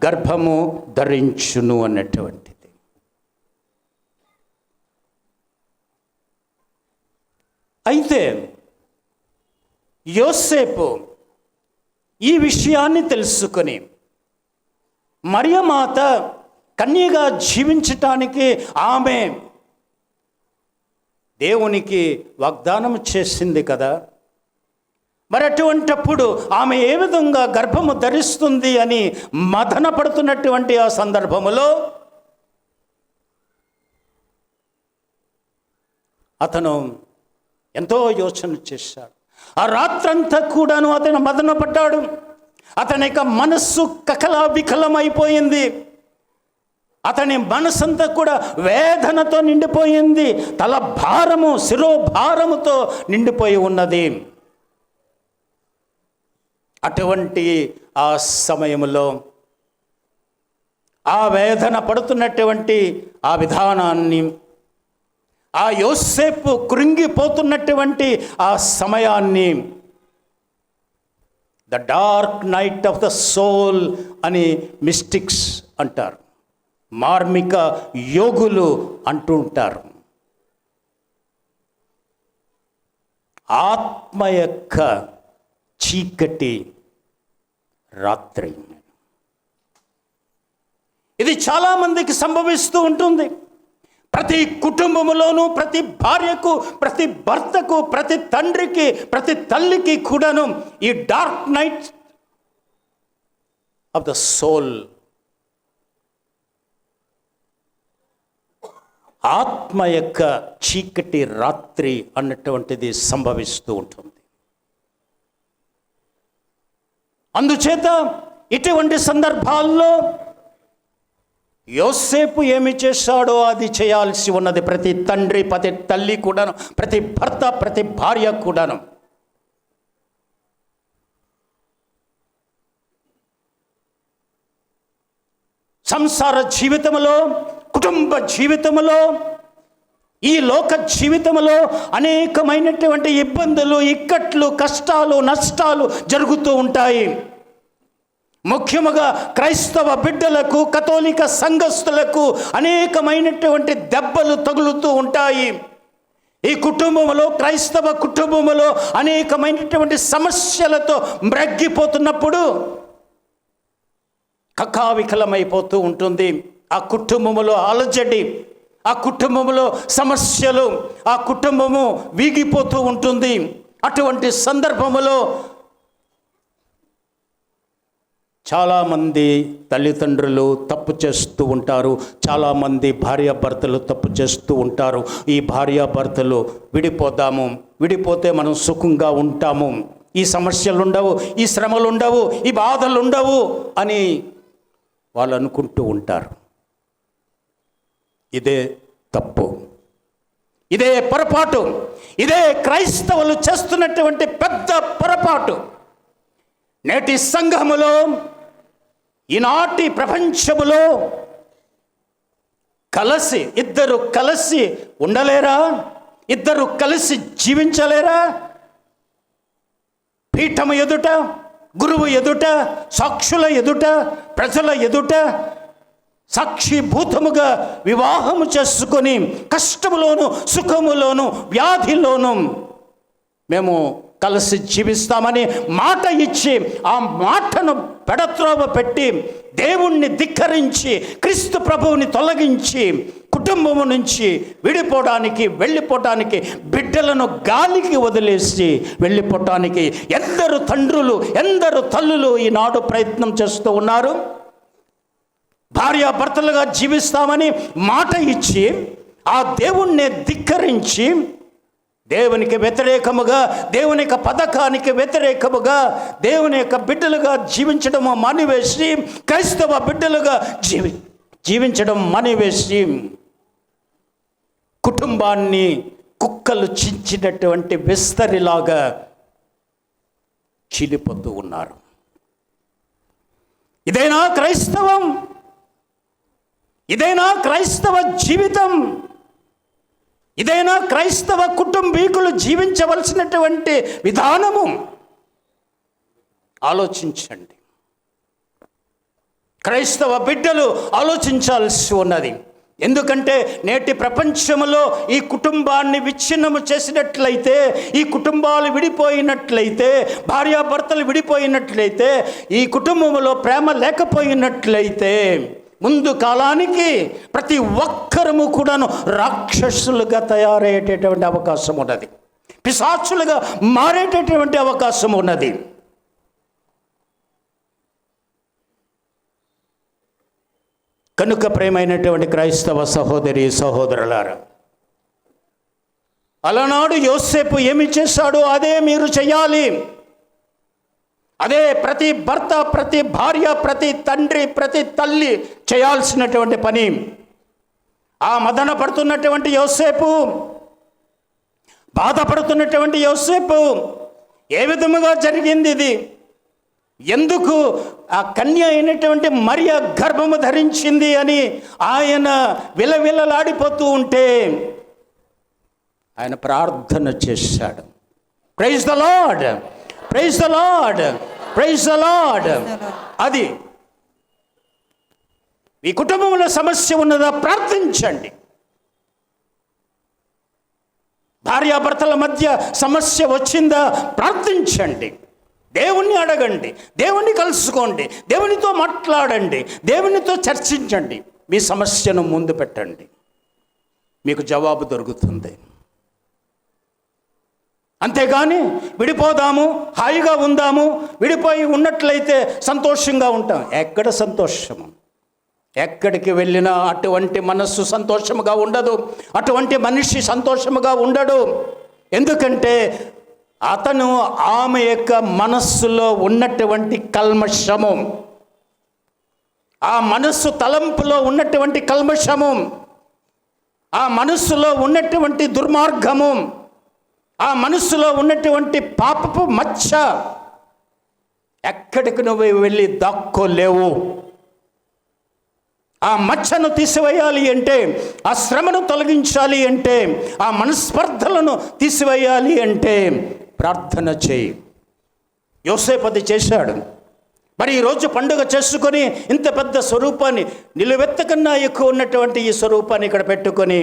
Speaker 5: గర్భము ధరించును అన్నటువంటిది. అయితే యోసేపు ఈ విషయాన్ని తెలుసుకొని మరియమాత కన్యగా జీవించటానికి ఆమె దేవునికి వాగ్దానం చేసింది కదా, మరి అటువంటప్పుడు ఆమె ఏ విధంగా గర్భము ధరిస్తుంది అని మదన పడుతున్నటువంటి ఆ సందర్భములో అతను ఎంతో యోచన చేశాడు. ఆ రాత్రంతా కూడాను అతను మదన పడ్డాడు. అతని యొక్క మనస్సు కకలావికలమైపోయింది. అతని మనసంతా కూడా వేదనతో నిండిపోయింది. తల భారము, శిరోభారముతో నిండిపోయి ఉన్నది. అటువంటి ఆ సమయంలో ఆ వేదన పడుతున్నటువంటి ఆ విధానాన్ని, ఆ యోసేపు కృంగిపోతున్నటువంటి ఆ సమయాన్ని the dark night of the soul అని మిస్టిక్స్ అంటారు, మార్మిక యోగులు అంటూ ఉంటారు. ఆత్మ యొక్క చీకటి రాత్రి. ఇది చాలామందికి సంభవిస్తూ ఉంటుంది. ప్రతి కుటుంబములోనూ, ప్రతి భార్యకు, ప్రతి భర్తకు, ప్రతి తండ్రికి, ప్రతి తల్లికి కూడాను ఈ dark night of the soul, ఆత్మ యొక్క చీకటి రాత్రి అన్నటువంటిది సంభవిస్తూ ఉంటుంది. అందుచేత ఇటువంటి సందర్భాల్లో యోసేపు ఏమి చేశాడో అది చేయాల్సి ఉన్నది. ప్రతి తండ్రి, ప్రతి తల్లి కూడాను, ప్రతి భర్త, ప్రతి భార్య కూడాను. సంసార జీవితంలో, కుటుంబ జీవితంలో, ఈ లోక జీవితంలో అనేకమైనటువంటి ఇబ్బందులు, ఇక్కట్లు, కష్టాలు, నష్టాలు జరుగుతూ ఉంటాయి. ముఖ్యముగా క్రైస్తవ బిడ్డలకు, కథోలిక సంఘస్థులకు అనేకమైనటువంటి దెబ్బలు తగులుతూ ఉంటాయి. ఈ కుటుంబంలో, క్రైస్తవ కుటుంబంలో అనేకమైనటువంటి సమస్యలతో మ్రగ్గిపోతున్నప్పుడు కకావికలమైపోతూ ఉంటుంది. ఆ కుటుంబంలో అలజడి, ఆ కుటుంబంలో సమస్యలు, ఆ కుటుంబము వీగిపోతూ ఉంటుంది. అటువంటి సందర్భములో చాలామంది తల్లిదండ్రులు తప్పు చేస్తూ ఉంటారు, చాలామంది భార్యాభర్తలు తప్పు చేస్తూ ఉంటారు. ఈ భార్యాభర్తలు విడిపోదాము, విడిపోతే మనం సుఖంగా ఉంటాము, ఈ సమస్యలు ఉండవు, ఈ శ్రమలు ఉండవు, ఈ బాధలు ఉండవు అని వాళ్ళు అనుకుంటూ ఉంటారు. ఇదే తప్పు, ఇదే పొరపాటు, ఇదే క్రైస్తవులు చేస్తున్నటువంటి పెద్ద పొరపాటు. నేటి సంఘములో, ఈనాటి ప్రపంచములో ఇద్దరు కలిసి ఉండలేరా? ఇద్దరు కలిసి జీవించలేరా? పీఠము ఎదుట, గురువు ఎదుట, సాక్షుల ఎదుట, ప్రజల ఎదుట సాక్షిభూతముగా వివాహము చేసుకొని కష్టములోను, సుఖములోను, వ్యాధిలోను మేము కలిసి జీవిస్తామని మాట ఇచ్చి ఆ మాటను పెడత్రోవ పెట్టి దేవుణ్ణి ధిక్కరించి క్రీస్తు ప్రభువుని తొలగించి కుటుంబము నుంచి వెళ్ళిపోవడానికి బిడ్డలను గాలికి వదిలేసి వెళ్ళిపోవటానికి ఎందరు తండ్రులు, ఎందరు తల్లులు ఈనాడు ప్రయత్నం చేస్తూ ఉన్నారు. భార్యాభర్తలుగా జీవిస్తామని మాట ఇచ్చి ఆ దేవుణ్ణి ధిక్కరించి దేవునికి వ్యతిరేకముగా, దేవుని యొక్క పథకానికి వ్యతిరేకముగా దేవుని యొక్క బిడ్డలుగా జీవించడం మానివేసి, క్రైస్తవ బిడ్డలుగా జీవించడం మానివేసి కుటుంబాన్ని కుక్కలు చించినటువంటి విస్తరిలాగా చీలిపోతూ ఉన్నారు. ఇదేనా క్రైస్తవం? ఇదేనా క్రైస్తవ జీవితం? ఇదేనా క్రైస్తవ కుటుంబీకులు జీవించవలసినటువంటి విధానము? ఆలోచించండి. క్రైస్తవ బిడ్డలు ఆలోచించాల్సి ఉన్నది. ఎందుకంటే నేటి ప్రపంచంలో ఈ కుటుంబాన్ని విచ్ఛిన్నము చేసినట్లయితే, ఈ కుటుంబాలు విడిపోయినట్లయితే, భార్యాభర్తలు విడిపోయినట్లయితే, ఈ కుటుంబంలో ప్రేమ లేకపోయినట్లయితే ముందు కాలానికి ప్రతి ఒక్కరము కూడాను రాక్షసులుగా తయారయ్యేటటువంటి అవకాశం ఉన్నది, పిశాచులుగా మారేటటువంటి అవకాశం ఉన్నది. కనుక ప్రేమైనటువంటి క్రైస్తవ సహోదరి సహోదరులారా, అలనాడు యోసేపు ఏమి చేశాడో అదే మీరు చేయాలి. అదే ప్రతి భర్త, ప్రతి భార్య, ప్రతి తండ్రి, ప్రతి తల్లి చేయాల్సినటువంటి పని. ఆ మదన పడుతున్నటువంటి యోసేపు, బాధపడుతున్నటువంటి యోసేపు, ఏ విధముగా జరిగింది ఇది? ఎందుకు ఆ కన్య అయినటువంటి మరియ గర్భము ధరించింది అని ఆయన విలవిలలాడిపోతూ ఉంటే ఆయన ప్రార్థన చేశాడు. Praise the lord, praise the lord, praise the lord. అది ఈ కుటుంబంలో సమస్య ఉన్నదా? ప్రార్థించండి. భార్యాభర్తల మధ్య సమస్య వచ్చిందా? ప్రార్థించండి. దేవుణ్ణి అడగండి, దేవుణ్ణి కలుసుకోండి, దేవునితో మాట్లాడండి, దేవునితో చర్చించండి. మీ సమస్యను ముందు పెట్టండి, మీకు జవాబు దొరుకుతుంది. అంతేగాని విడిపోదాము, హాయిగా ఉందాము, విడిపోయి ఉన్నట్లయితే సంతోషంగా ఉంటాం. ఎక్కడ సంతోషము? ఎక్కడికి వెళ్ళినా అటువంటి మనస్సు సంతోషముగా ఉండదు, అటువంటి మనిషి సంతోషముగా ఉండడు. ఎందుకంటే అతను ఆమె యొక్క మనస్సులో ఉన్నటువంటి కల్మషము, ఆ మనస్సు తలంపులో ఉన్నటువంటి కల్మషము, ఆ మనస్సులో ఉన్నటువంటి దుర్మార్గము, ఆ మనస్సులో ఉన్నటువంటి పాపపు మచ్చ ఎక్కడికి నువ్వు వెళ్ళి దాక్కోలేవు. ఆ మచ్చను తీసివేయాలి అంటే, ఆ శ్రమను తొలగించాలి అంటే, ఆ మనస్పర్ధలను తీసివేయాలి అంటే ప్రార్థన చేయి. యోసేపు అది చేశాడు. మరి ఈరోజు పండుగ చేసుకొని ఇంత పెద్ద స్వరూపాన్ని, నిలువెత్త కన్నా ఎక్కువ ఉన్నటువంటి ఈ స్వరూపాన్ని ఇక్కడ పెట్టుకొని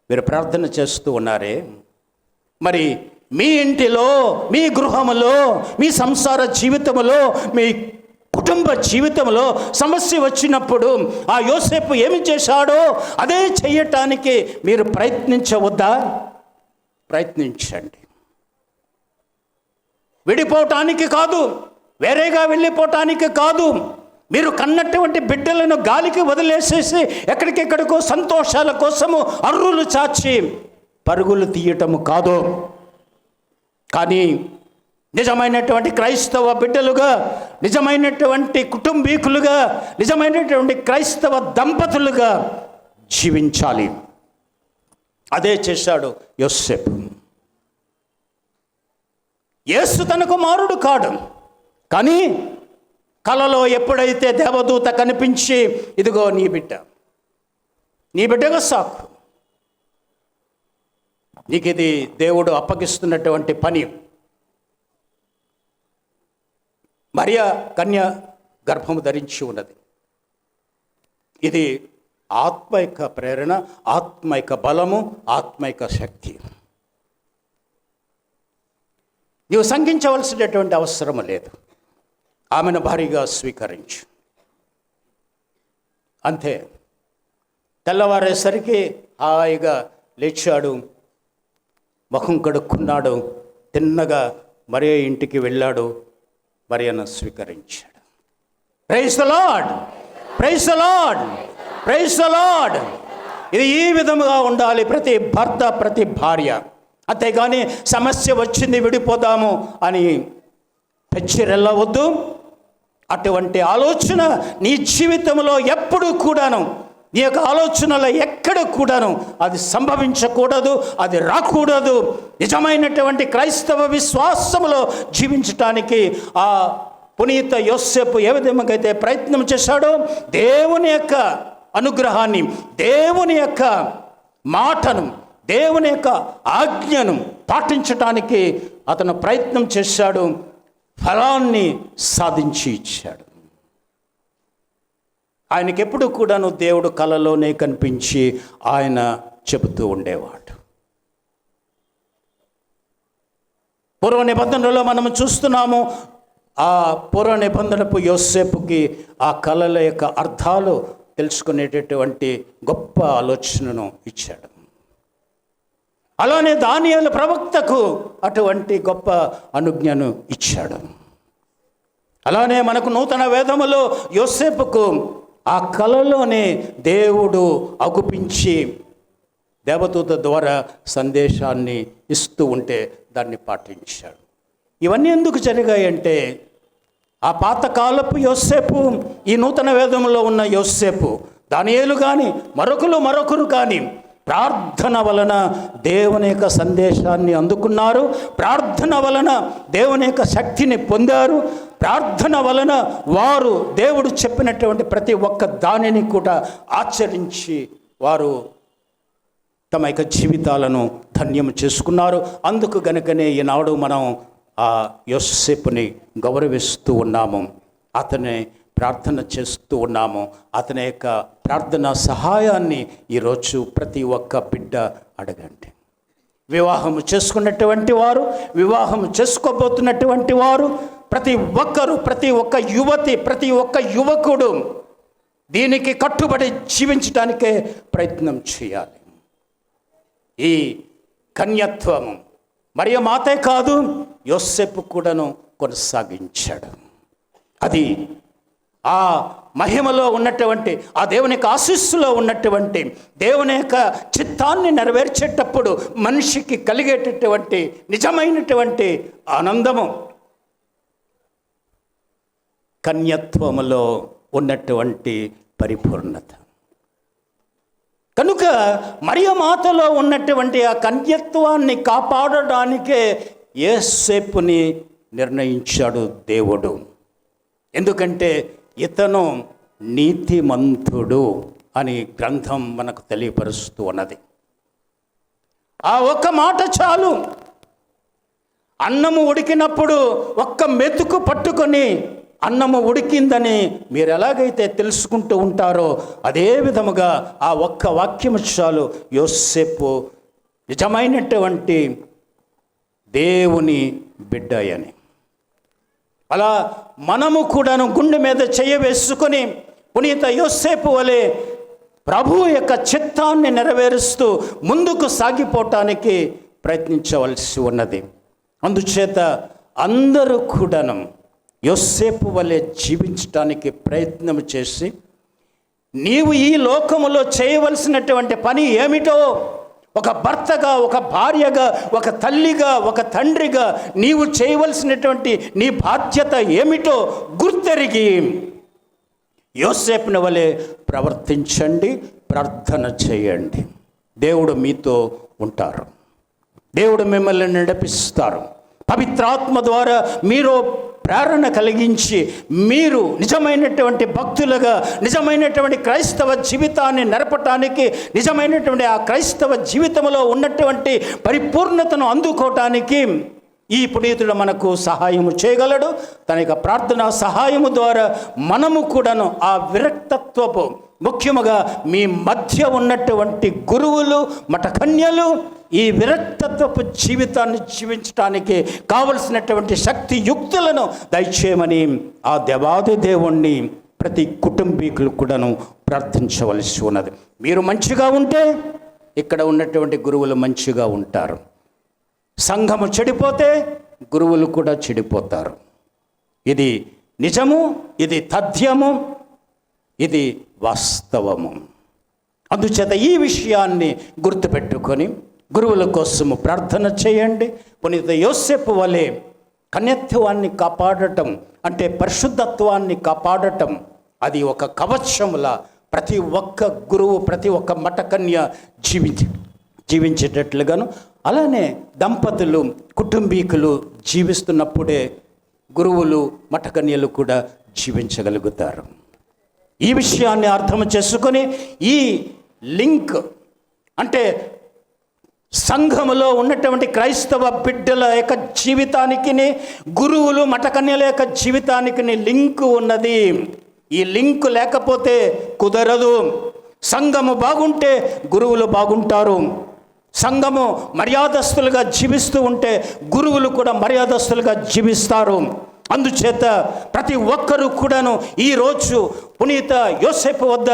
Speaker 5: మీరు ప్రార్థన చేస్తూ ఉన్నారే, మరి మీ ఇంటిలో, మీ గృహములో, మీ సంసార జీవితంలో, మీ కుటుంబ జీవితంలో సమస్య వచ్చినప్పుడు ఆ యోసేపు ఏమి చేశాడో అదే చేయటానికి మీరు ప్రయత్నించవద్దా? ప్రయత్నించండి. విడిపోవటానికి కాదు, వేరేగా వెళ్ళిపోవటానికి కాదు, మీరు కన్నటువంటి బిడ్డలను గాలికి వదిలేసేసి ఎక్కడికెక్కడికో సంతోషాల కోసము అర్రులు చాచి పరుగులు తీయటము కాదు. కానీ నిజమైనటువంటి క్రైస్తవ బిడ్డలుగా, నిజమైనటువంటి కుటుంబీకులుగా, నిజమైనటువంటి క్రైస్తవ దంపతులుగా జీవించాలి. అదే చేశాడు యోసేపు. యేసు తన కుమారుడు కాడు, కానీ కలలో ఎప్పుడైతే దేవదూత కనిపించి, ఇదిగో నీ బిడ్డగా సాకు, నీకు ఇది దేవుడు అప్పగిస్తున్నటువంటి పని. మరియా కన్య గర్భము ధరించి ఉన్నది. ఇది ఆత్మైక ప్రేరణ, ఆత్మైక బలము, ఆత్మైక శక్తి. నీవు సంగించవలసినటువంటి అవసరం లేదు. ఆమెను భారీగా స్వీకరించు, అంతే. తెల్లవారేసరికి హాయిగా లేచాడు, ముఖం కడుక్కున్నాడు, తిన్నగా మరియ ఇంటికి వెళ్ళాడు, మరియను స్వీకరించాడు. Praise the lord, praise the lord, praise the lord. ఇది ఈ విధముగా ఉండాలి ప్రతి భర్త, ప్రతి భార్య. అంతేగాని సమస్య వచ్చింది విడిపోదాము అని పెచ్చిరెళ్ళవద్దు. అటువంటి ఆలోచన నీ జీవితంలో ఎప్పుడు కూడాను, నీ యొక్క ఆలోచనలో ఎక్కడ కూడాను అది సంభవించకూడదు, అది రాకూడదు. నిజమైనటువంటి క్రైస్తవ విశ్వాసములో జీవించటానికి ఆ పునీత యోసేపు ఏ విధంగా అయితే ప్రయత్నం చేశాడో, దేవుని యొక్క అనుగ్రహాన్ని, దేవుని యొక్క మాటను, దేవుని యొక్క ఆజ్ఞను పాటించటానికి అతను ప్రయత్నం చేశాడు. ఫలాన్ని సాధించి ఇచ్చాడు. ఆయనకెప్పుడు కూడాను దేవుడు కలలోనే కనిపించి ఆయన చెబుతూ ఉండేవాడు. పూర్వ నిబంధనలో మనం చూస్తున్నాము, ఆ పూర్వ నిబంధనపు యోసేపుకి ఆ కళల యొక్క అర్థాలు తెలుసుకునేటటువంటి గొప్ప ఆలోచనను ఇచ్చాడు. అలానే దానియేలు ప్రవక్తకు అటువంటి గొప్ప అనుజ్ఞను ఇచ్చాడు. అలానే మనకు నూతన వేదములో యోసేపుకు ఆ కళలోనే దేవుడు అగుపించి దేవదూత ద్వారా సందేశాన్ని ఇస్తూ ఉంటే దాన్ని పాటించాడు. ఇవన్నీ ఎందుకు జరిగాయంటే, ఆ పాతకాలపు యోసేపు, ఈ నూతన వేదంలో ఉన్న యోసేపు, దానియేలు కానీ మరొకరు కానీ ప్రార్థన వలన దేవుని యొక్క సందేశాన్ని అందుకున్నారు. ప్రార్థన వలన దేవుని యొక్క శక్తిని పొందారు. ప్రార్థన వలన వారు దేవుడు చెప్పినటువంటి ప్రతి ఒక్క దానిని కూడా ఆచరించి వారు తమ యొక్క జీవితాలను ధన్యం చేసుకున్నారు. అందుకు గనుకనే ఈనాడు మనం ఆ యోసేపుని గౌరవిస్తూ ఉన్నాము, అతని ప్రార్థన చేస్తూ ఉన్నాము. అతని యొక్క ప్రార్థన సహాయాన్ని ఈరోజు ప్రతి ఒక్క బిడ్డ అడగండి. వివాహం చేసుకున్నటువంటి వారు, వివాహం చేసుకోబోతున్నటువంటి వారు, ప్రతి ఒక్కరు, ప్రతి ఒక్క యువతి, ప్రతి ఒక్క యువకుడు దీనికి కట్టుబడి జీవించడానికే ప్రయత్నం చేయాలి. ఈ కన్యత్వము మరియ మాతే కాదు, యోసేపు కూడాను కొనసాగించాడు. అది ఆ మహిమలో ఉన్నటువంటి, ఆ దేవుని యొక్క ఆశీస్సులో ఉన్నటువంటి, దేవుని యొక్క చిత్తాన్ని నెరవేర్చేటప్పుడు మనిషికి కలిగేటటువంటి నిజమైనటువంటి ఆనందము కన్యత్వములో ఉన్నటువంటి పరిపూర్ణత. కనుక మరియ మాతలో ఉన్నటువంటి ఆ కన్యత్వాన్ని కాపాడడానికే యోసేపుని నిర్ణయించాడు దేవుడు. ఎందుకంటే ఇతను నీతిమంతుడు అని గ్రంథం మనకు తెలియపరుస్తూ ఉన్నది. ఆ ఒక్క మాట చాలు. అన్నము ఉడికినప్పుడు ఒక్క మెతుకు పట్టుకొని అన్నము ఉడికిందని మీరు ఎలాగైతే తెలుసుకుంటూ ఉంటారో, అదే విధముగా ఆ ఒక్క వాక్యము చాలు యోసేపు నిజమైనటువంటి దేవుని బిడ్డ అని. అలా మనము కూడాను గుండె మీద చేయవేసుకొని పునీత యోసేపు వలె ప్రభు యొక్క చిత్తాన్ని నెరవేరుస్తూ ముందుకు సాగిపోవటానికి ప్రయత్నించవలసి ఉన్నది. అందుచేత అందరూ కూడాను యోసేపు వలె జీవించడానికి ప్రయత్నం చేసి నీవు ఈ లోకములో చేయవలసినటువంటి పని ఏమిటో, ఒక భర్తగా, ఒక భార్యగా, ఒక తల్లిగా, ఒక తండ్రిగా నీవు చేయవలసినటువంటి నీ బాధ్యత ఏమిటో గుర్తెరిగి యోసేపుని వలె ప్రవర్తించండి, ప్రార్థన చేయండి. దేవుడు మీతో ఉంటారు, దేవుడు మిమ్మల్ని నడిపిస్తారు. పవిత్రాత్మ ద్వారా మీరు ప్రేరణ కలిగించి మీరు నిజమైనటువంటి భక్తులుగా, నిజమైనటువంటి క్రైస్తవ జీవితాన్ని నడపటానికి, నిజమైనటువంటి ఆ క్రైస్తవ జీవితంలో ఉన్నటువంటి పరిపూర్ణతను అందుకోవటానికి ఈ పునీతుడు మనకు సహాయము చేయగలడు. తన యొక్క ప్రార్థనా సహాయము ద్వారా మనము కూడాను ఆ విరక్తత్వపు, ముఖ్యముగా మీ మధ్య ఉన్నటువంటి గురువులు, మఠకన్యలు ఈ విరక్తత్వపు జీవితాన్ని జీవించడానికి కావలసినటువంటి శక్తి యుక్తులను దయచేయమని ఆ దేవాది దేవుణ్ణి ప్రతి కుటుంబీకులు కూడాను ప్రార్థించవలసి ఉన్నది. మీరు మంచిగా ఉంటే ఇక్కడ ఉన్నటువంటి గురువులు మంచిగా ఉంటారు. సంఘము చెడిపోతే గురువులు కూడా చెడిపోతారు. ఇది నిజము, ఇది తథ్యము, ఇది వాస్తవము. అందుచేత ఈ విషయాన్ని గుర్తుపెట్టుకొని గురువుల కోసము ప్రార్థన చేయండి. పునీత యోసేపు వలె కన్యత్వాన్ని కాపాడటం అంటే పరిశుద్ధత్వాన్ని కాపాడటం, అది ఒక కవచములా ప్రతి ఒక్క గురువు, ప్రతి ఒక్క మఠకన్య జీవించేటట్లుగాను, అలానే దంపతులు, కుటుంబీకులు జీవిస్తున్నప్పుడే గురువులు, మఠకన్యలు కూడా జీవించగలుగుతారు. ఈ విషయాన్ని అర్థం చేసుకొని ఈ లింక్ అంటే సంఘములో ఉన్నటువంటి క్రైస్తవ బిడ్డల యొక్క జీవితానికి, గురువులు, మఠకన్యల యొక్క జీవితానికి లింకు ఉన్నది. ఈ లింకు లేకపోతే కుదరదు. సంఘము బాగుంటే గురువులు బాగుంటారు. సంఘము మర్యాదస్తులుగా జీవిస్తూ ఉంటే గురువులు కూడా మర్యాదస్తులుగా జీవిస్తారు. అందుచేత ప్రతి ఒక్కరూ కూడాను ఈరోజు పునీత యోసేపు వద్ద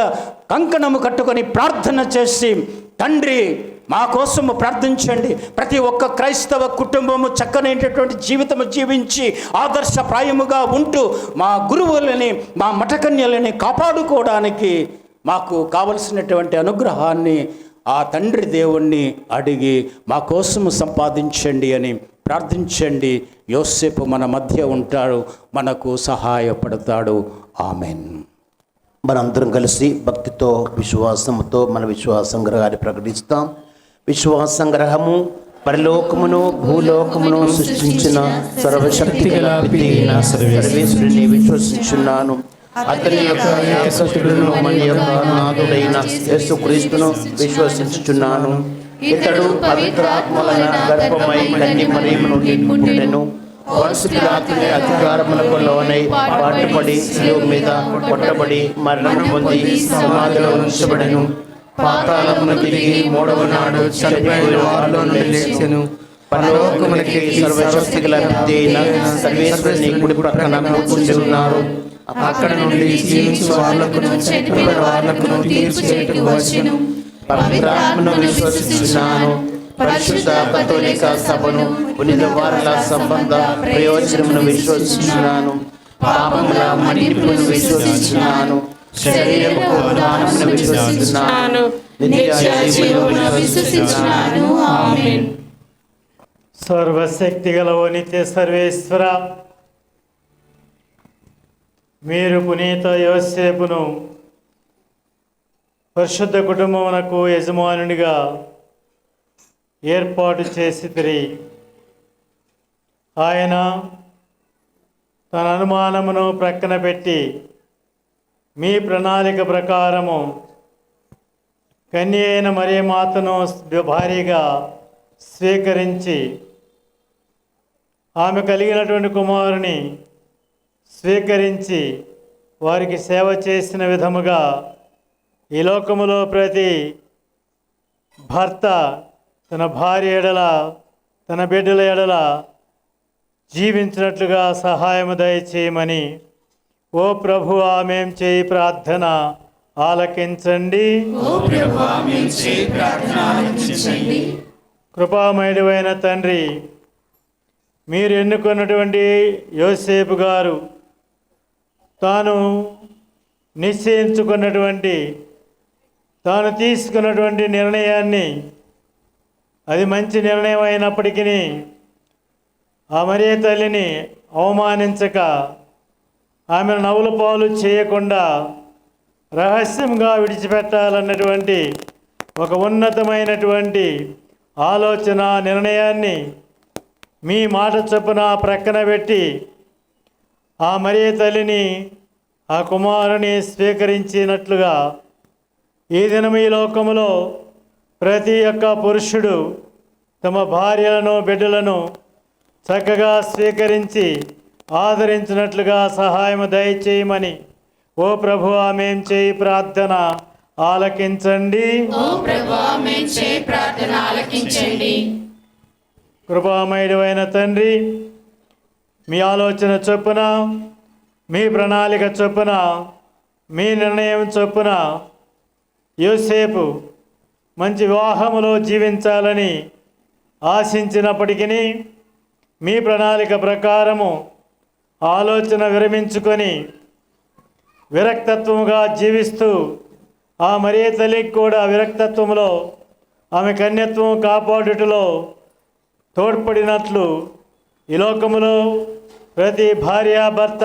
Speaker 5: కంకణము కట్టుకొని ప్రార్థన చేసి, తండ్రి మా కోసము ప్రార్థించండి. ప్రతి ఒక్క క్రైస్తవ కుటుంబము చక్కనైనటువంటి జీవితము జీవించి ఆదర్శప్రాయముగా ఉంటూ మా గురువులని, మా మఠకన్యలని కాపాడుకోవడానికి మాకు కావలసినటువంటి అనుగ్రహాన్ని ఆ తండ్రి దేవుణ్ణి అడిగి మా కోసము సంపాదించండి అని ప్రార్థించండి. యోసేపు మన మధ్య ఉంటాడు, మనకు సహాయపడతాడు. ఆమెన్.
Speaker 4: మనందరం కలిసి భక్తితో, విశ్వాసముతో మన విశ్వాస సంగ్రహాన్ని ప్రకటిస్తాం. విశ్వాస సంగ్రహము పరలోకమును భూలోకమును సృష్టించిన సర్వశక్తిగల పితైన సర్వేశ్వరుని విశ్వసించున్నాను. అతని యొక్క ఏకసుతుడును మన యొక్క నాథుడైన యేసుక్రీస్తును విశ్వసించుచున్నాను. ఇతడు పవిత్రాత్మల గర్భమై కన్య మరియమ్మ నుండి పుట్టెను. వంశపిలాతుని అధికారములకు లోనై పాటుపడి శిలువ మీద కొట్టబడి మరణం పొంది సమాధిలో ఉంచబడెను. పాతాళమును తిరిగి మూడవ నాడు చనిపోయిన వారిలో నుండి లేచెను. పరలోకమునకి సర్వశక్తిగల పితైన సర్వేశ్వరుని కుడి ప్రక్కన కూర్చుని ఉన్నారు. అక్కడ నుండి జీవించు వాళ్లకును చనిపోయిన వాళ్లకును తీర్పు చేయుటకు వచ్చెను. పవిత్రాత్మను విశ్వసించున్నాను. పరిశుద్ధ కథోలిక సభను, పునీత వారల సంబంధ ప్రయోజనమును విశ్వసించున్నాను. పాపముల మన్నింపును విశ్వసించున్నాను. శరీరపు ఉద్ధానమును విశ్వసించున్నాను. నిత్య జీవమును విశ్వసించున్నాను. ఆమేన్.
Speaker 8: సర్వశక్తిగల ఓ నిత్య సర్వేశ్వర, మీరు పునీత యోసేపును పరిశుద్ధ కుటుంబమునకు యజమానునిగా ఏర్పాటు చేసితిరి. ఆయన తన అనుమానమును ప్రక్కన పెట్టి మీ ప్రణాళిక ప్రకారము కన్య అయిన మరియమాతను భార్యగా స్వీకరించి ఆమె కలిగినటువంటి కుమారుని స్వీకరించి వారికి సేవ చేసిన విధముగా ఈ లోకములో ప్రతి భర్త తన భార్య ఎడల, తన బిడ్డల ఎడల జీవించినట్లుగా సహాయము దయచేయమని ఓ ప్రభువా మేము చేయి ప్రార్థన ఆలకించండి. కృపామయుడైన తండ్రి, మీరు ఎన్నుకున్నటువంటి యోసేపు గారు తాను నిశ్చయించుకున్నటువంటి తాను తీసుకున్నటువంటి నిర్ణయాన్ని అది మంచి నిర్ణయం అయినప్పటికీ ఆ మరియ తల్లిని అవమానించక ఆమెను నవ్వుల పాలు చేయకుండా రహస్యంగా విడిచిపెట్టాలన్నటువంటి ఒక ఉన్నతమైనటువంటి ఆలోచన నిర్ణయాన్ని మీ మాట చొప్పున ప్రక్కన పెట్టి ఆ మరియ తల్లిని ఆ కుమారుని స్వీకరించినట్లుగా ఈ దినం ఈ లోకములో ప్రతి ఒక్క పురుషుడు తమ భార్యలను బిడ్డలను చక్కగా స్వీకరించి ఆదరించినట్లుగా సహాయం దయచేయమని ఓ ప్రభువా మేం చేయి ప్రార్థన ఆలకించండి.
Speaker 2: ఓ ప్రభువా మేం చేయి ప్రార్థన ఆలకించండి.
Speaker 8: కృపామయుడైన తండ్రి, మీ ఆలోచన చొప్పున, మీ ప్రణాళిక చొప్పున, మీ నిర్ణయం చొప్పున యోసేపు మంచి వివాహములో జీవించాలని ఆశించినప్పటికీ మీ ప్రణాళిక ప్రకారము ఆలోచన విరమించుకొని విరక్తత్వముగా జీవిస్తూ ఆ మరియ తల్లికి కూడా విరక్తత్వంలో ఆమె కన్యత్వం కాపాడుటలో తోడ్పడినట్లు ఈ లోకములో ప్రతి భార్యాభర్త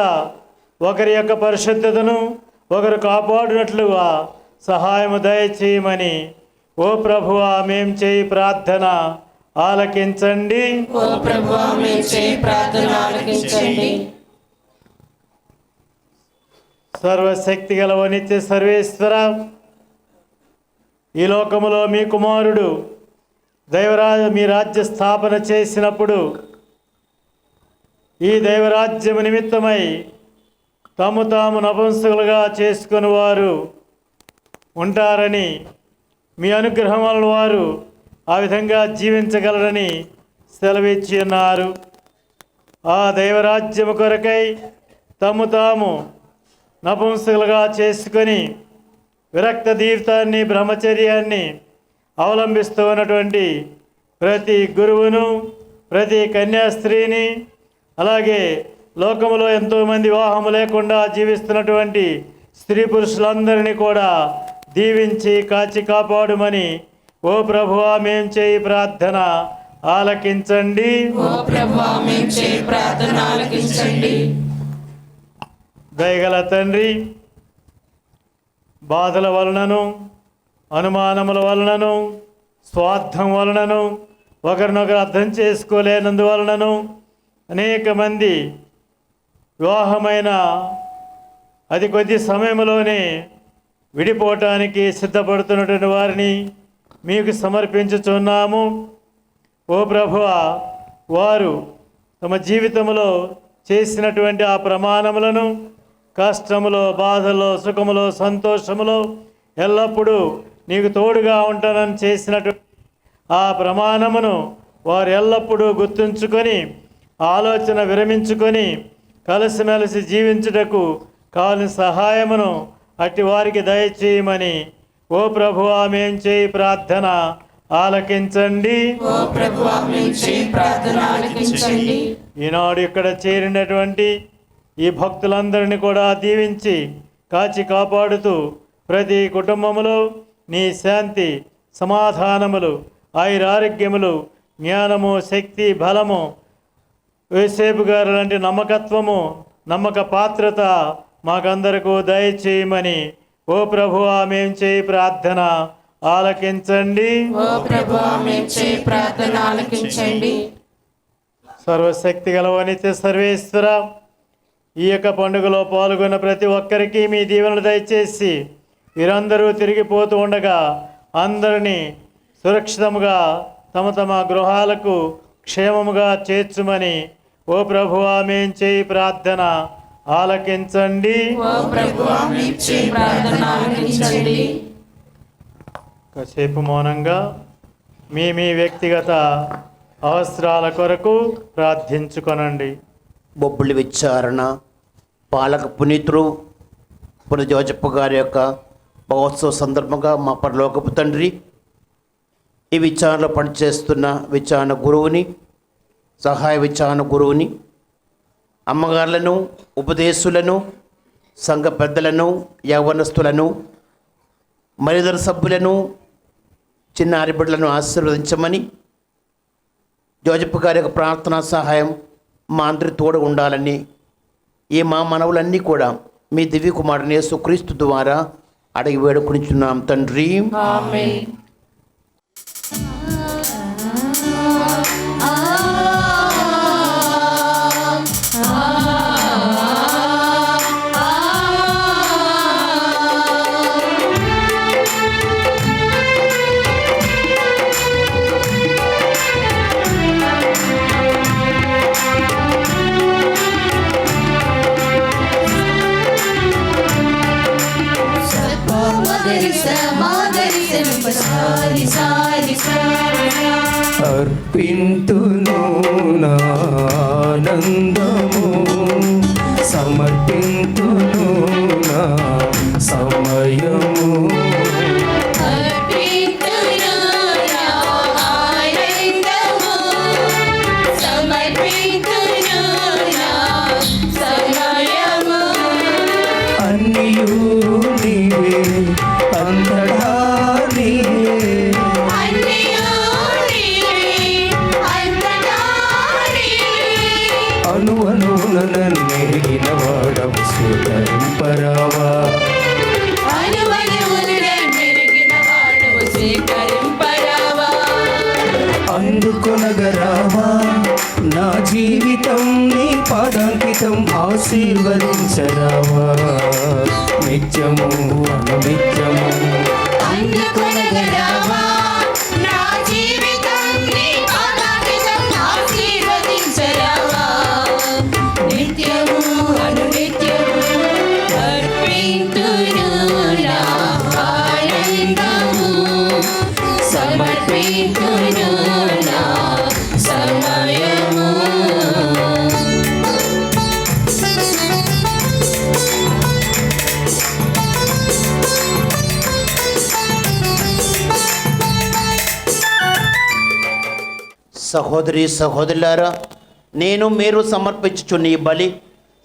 Speaker 8: ఒకరి యొక్క పరిశుద్ధతను ఒకరు కాపాడినట్లుగా సహాయము దయచేయమని ఓ ప్రభువా మేం చేయి ప్రార్థన ఆలకించండి.
Speaker 2: ఓ ప్రభువా మేం చేయి ప్రార్థన ఆలకించండి.
Speaker 8: సర్వశక్తి గల నిత్య సర్వేశ్వర, ఈ లోకములో మీ కుమారుడు మీ రాజ్య స్థాపన చేసినప్పుడు ఈ దైవరాజ్యము నిమిత్తమై తాము నపుంసకులుగా చేసుకుని వారు ఉంటారని, మీ అనుగ్రహం వలన వారు ఆ విధంగా జీవించగలరని సెలవిచ్చి ఉన్నారు. ఆ దైవరాజ్యము కొరకై తాము నపుంసకులుగా చేసుకొని విరక్త జీవితాన్ని బ్రహ్మచర్యాన్ని అవలంబిస్తూ ఉన్నటువంటి ప్రతి గురువును, ప్రతి కన్యాస్త్రీని, అలాగే లోకములో ఎంతోమంది వివాహము లేకుండా జీవిస్తున్నటువంటి స్త్రీ పురుషులందరినీ కూడా దీవించి కాచి కాపాడుమని ఓ ప్రభువా మేం చేయి ప్రార్థన ఆలకించండి.
Speaker 2: ఓ ప్రభువా మేం చేయి ప్రార్థన ఆలకించండి.
Speaker 8: దయగల తండ్రి, బాధల వలనను, అనుమానముల వలనను, స్వార్థం వలనను, ఒకరినొకరు అర్థం చేసుకోలేనందువలనను అనేక మంది వివాహమైన అది కొద్ది సమయంలోనే విడిపోవటానికి సిద్ధపడుతున్నటువంటి వారిని మీకు సమర్పించుచున్నాము. ఓ ప్రభువా, వారు తమ జీవితంలో చేసినటువంటి ఆ ప్రమాణములను కష్టములో, బాధలో, సుఖములో, సంతోషములో ఎల్లప్పుడూ నీకు తోడుగా ఉంటానని చేసినటువంటి ఆ ప్రమాణమును వారు ఎల్లప్పుడూ గుర్తుంచుకొని ఆలోచన విరమించుకొని కలిసిమెలిసి జీవించుటకు కావలసిన సహాయమును అట్టి వారికి దయచేయమని ఓ ప్రభువా మేం చేయి ప్రార్థన ఆలకించండి.
Speaker 2: ఓ ప్రభువా మేం చేయి ప్రార్థన ఆలకించండి.
Speaker 8: ఈనాడు ఇక్కడ చేరినటువంటి ఈ భక్తులందరినీ కూడా దీవించి కాచి కాపాడుతూ ప్రతి కుటుంబములో నీ శాంతి, సమాధానములు, ఆయురారోగ్యములు, జ్ఞానము, శక్తి, బలము, యోసేపు గారు లాంటి నమ్మకత్వము, నమ్మక పాత్రత మాకందరకు దయచేయమని ఓ ప్రభువా మేం చేయి ప్రార్థన ఆలకించండి.
Speaker 2: ఓ ప్రభువా మేం చేయి ప్రార్థన ఆలకించండి.
Speaker 8: సర్వశక్తి గల నిత్య సర్వేశ్వర, ఈ యొక్క పండుగలో పాల్గొన్న ప్రతి ఒక్కరికి మీ దీవెనలు దయచేసి వీరందరూ తిరిగిపోతూ ఉండగా అందరినీ సురక్షితముగా తమ గృహాలకు క్షేమముగా చేర్చుమని ఓ ప్రభువా మేం చేయి ప్రార్థన ఆలకించండి.
Speaker 2: ఓ ప్రభువా మేం చేయి ప్రార్థన ఆలకించండి.
Speaker 8: కాసేపు మౌనంగా మీ వ్యక్తిగత అవసరాల కొరకు ప్రార్థించుకొనండి.
Speaker 4: బొబ్బులి విచారణ పాలక పునీతుడు పునజోజప్ప గారి యొక్క మహోత్సవ సందర్భంగా మా పరలోకపు తండ్రి, ఈ విచారణలో పనిచేస్తున్న విచారణ గురువుని, సహాయ విచారణ గురువుని, అమ్మగారులను, ఉపదేశులను, సంఘ పెద్దలను, యవ్వనస్తులను, మరిదరు సభ్యులను, చిన్న ఆరిబిడ్డలను ఆశీర్వదించమని, జోజప్ప గారి యొక్క ప్రార్థనా సహాయం మా అందరి తోడు ఉండాలని ఈ మా మనవులన్నీ కూడా మీ దివ్య కుమారుని యేసుక్రీస్తు ద్వారా అడిగి వేడుకొనిచున్నాం తండ్రి.
Speaker 2: ఆమేన్.
Speaker 9: అర్పింతును నానందము, సమర్పింతును నా సమయము. అన్నియు నీవే, అంతటా నీవే, అనువనున నన్నెరిగిన వాడవు స్వీకరింపరావా. అందుకొనగరావా నా జీవితం నీ పాదాంకితం, ఆశీర్వదించరావా నిత్యము అనునిత్యము.
Speaker 4: సహోదరి సహోదరులారా, నేను మీరు సమర్పించుచున్న ఈ బలి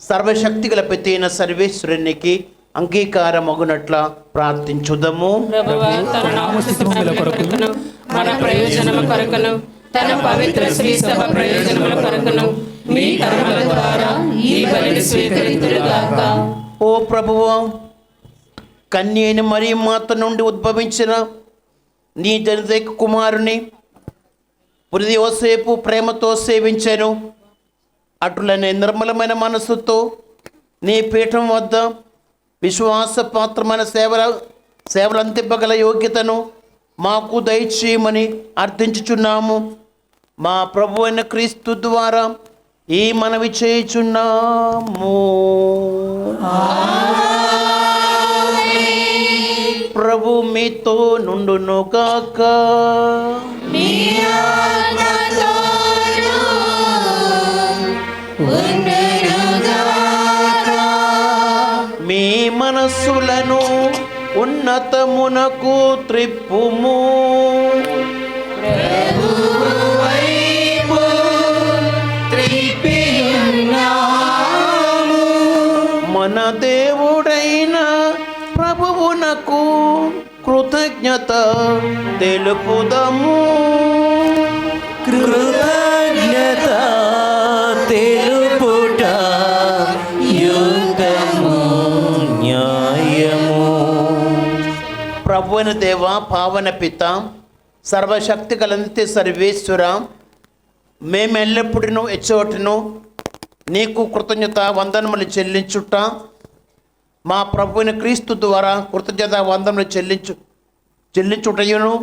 Speaker 4: సర్వశక్తిగల పితైన సర్వేశ్వరునికి అంగీకారమగునట్ల ప్రార్థించుదము.
Speaker 2: ప్రభువా, తన నామస్తుతుల కొరకును, మన ప్రయోజనము కొరకును, తన పవిత్ర శ్రీ సభ ప్రయోజనముల కొరకును మీ కర్మల ద్వారా ఈ బలిని స్వీకరింతురుగాక.
Speaker 4: ఓ ప్రభువు, కన్య అయిన మరియ మాత నుండి ఉద్భవించిన నీ జనదైక కుమారుని పురిది యోసేపు ప్రేమతో సేవించాను. అటులనే నిర్మలమైన మనస్సుతో నీ పీఠం వద్ద విశ్వాసపాత్రమైన సేవలు అందింపగల యోగ్యతను మాకు దయచేయమని అర్థించుచున్నాము. మా ప్రభు అయిన క్రీస్తు ద్వారా ఈ మనవి చేయుచున్నాము. ప్రభు మీతో నుండును గాక. మీ మనస్సులను ఉన్నతమునకు త్రిప్పుము. మన దేవుడైన ప్రభువునకు కృతజ్ఞత తెలుపుదము.
Speaker 9: కృతజ్ఞత తెలుపుట యుక్తము న్యాయము.
Speaker 4: ప్రభువైన దేవ, పావన పిత, సర్వశక్తి గల సర్వేశ్వర, మేమెల్లప్పుడూ ఎచ్చోటును నీకు కృతజ్ఞత వందనములు చెల్లించుట, మా ప్రభువైన క్రీస్తు ద్వారా కృతజ్ఞత వందనములు చెల్లించుటయును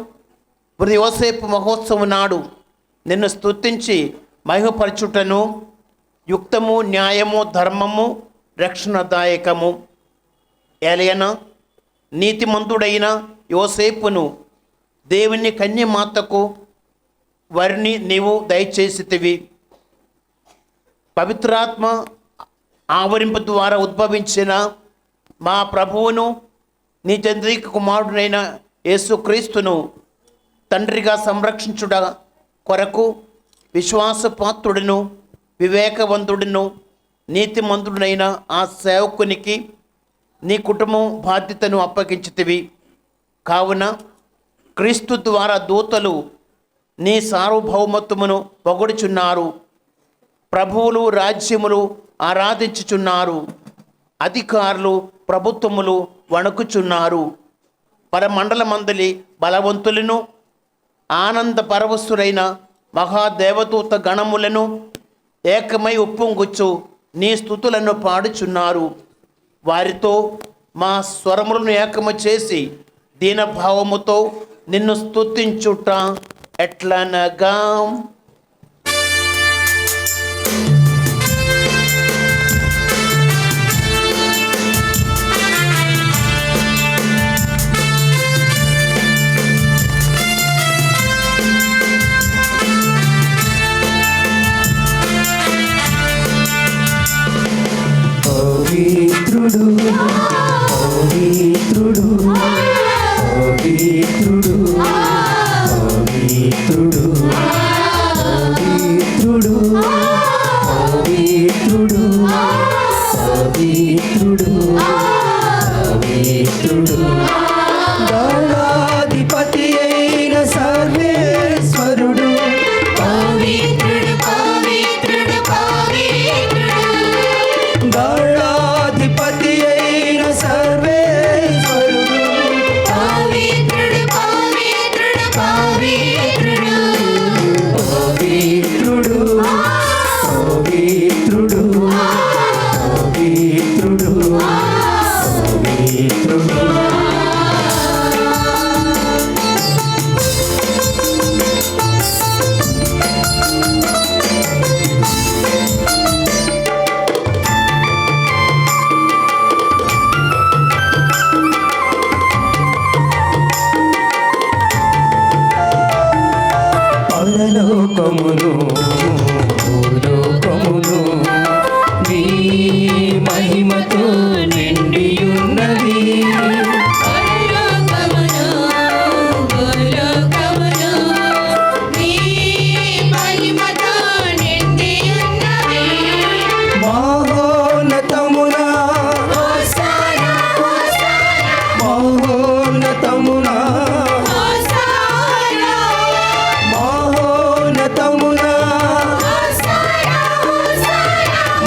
Speaker 4: ప్రతి యోసేపు మహోత్సవం నాడు నిన్ను స్తుతించి మహిమపరచుటను యుక్తము, న్యాయము, ధర్మము, రక్షణదాయకము. ఏలయన నీతిమంతుడైన యోసేపును దేవుని కన్యమాతకు వారిని నీవు దయచేసితివి. పవిత్రాత్మ ఆవరింపు ద్వారా ఉద్భవించిన మా ప్రభువును నీ చంద్రిక కుమారుడైన యేసుక్రీస్తును తండ్రిగా సంరక్షించుట కొరకు విశ్వాసపాత్రుడును వివేకవంతుడును నీతిమంతుడైన ఆ సేవకునికి నీ కుటుంబం బాధ్యతను అప్పగించితివి. కావున క్రీస్తు ద్వారా దూతలు నీ సార్వభౌమత్వమును పొగడుచున్నారు. ప్రభువులు రాజ్యములు ఆరాధించుచున్నారు. అధికారులు ప్రభుత్వములు వణుకుచున్నారు. పరమండలమందలి బలవంతులను ఆనంద పరవశులైన మహాదేవదూత గణములను ఏకమై ఉప్పొంగుచు నీ స్తుతులను పాడుచున్నారు. వారితో మా స్వరములను ఏకము చేసి దీనభావముతో నిన్ను స్తుతించుట ఎట్లనగా,
Speaker 9: పవిత్రుడు పవిత్రుడు పవిత్రుడు పవిత్రుడు పవిత్రుడు పవిత్రుడు పవిత్రుడు పవిత్రుడు దళాధిపతి అయిన సర్వేశ్వరుడు పవిత్రుడు పవిత్రుడు పవిత్రుడు దళాధిపతి అయిన సర్వేశ్వరుడు పవిత్రుడు పవిత్రుడు పవిత్రుడు పవిత్రుడు పవిత్రుడు పవిత్రుడు పవిత్రుడు. పరలోకమును భూలోకమును నీ మహిమతో నిండియున్నది. మహోన్నతమున మహోన్నతమున మహోన్నతమున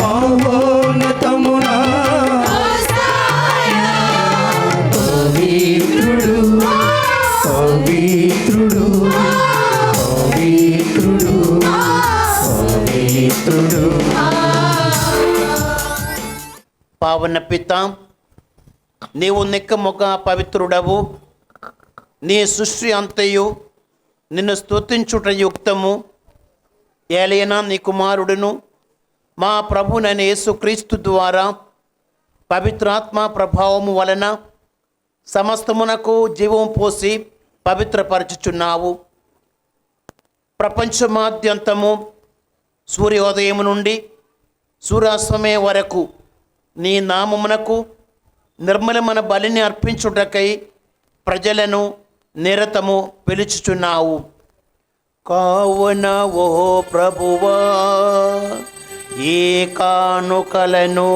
Speaker 9: మహోన్నతమున పవిత్రుడు పవిత్రుడు పవిత్రుడు పవిత్రుడు.
Speaker 4: పావన పిత, నీవు నిక్కముగా పవిత్రుడవు. నీ సృష్టి అంతయు నిన్ను స్తుతించుట యుక్తము. ఏలైనా నీ కుమారుడును మా ప్రభునైన యేసుక్రీస్తు ద్వారా పవిత్రాత్మ ప్రభావము వలన సమస్తమునకు జీవం పోసి పవిత్రపరచుచున్నావు. ప్రపంచమాద్యంతము సూర్యోదయం నుండి సూర్యాస్తమయం వరకు నీ నామమునకు నిర్మలమైన బలిని అర్పించుటకై ప్రజలను నిరతము పిలుచుచున్నావు. కావున ఓ ప్రభువా, ఈ కానుకలను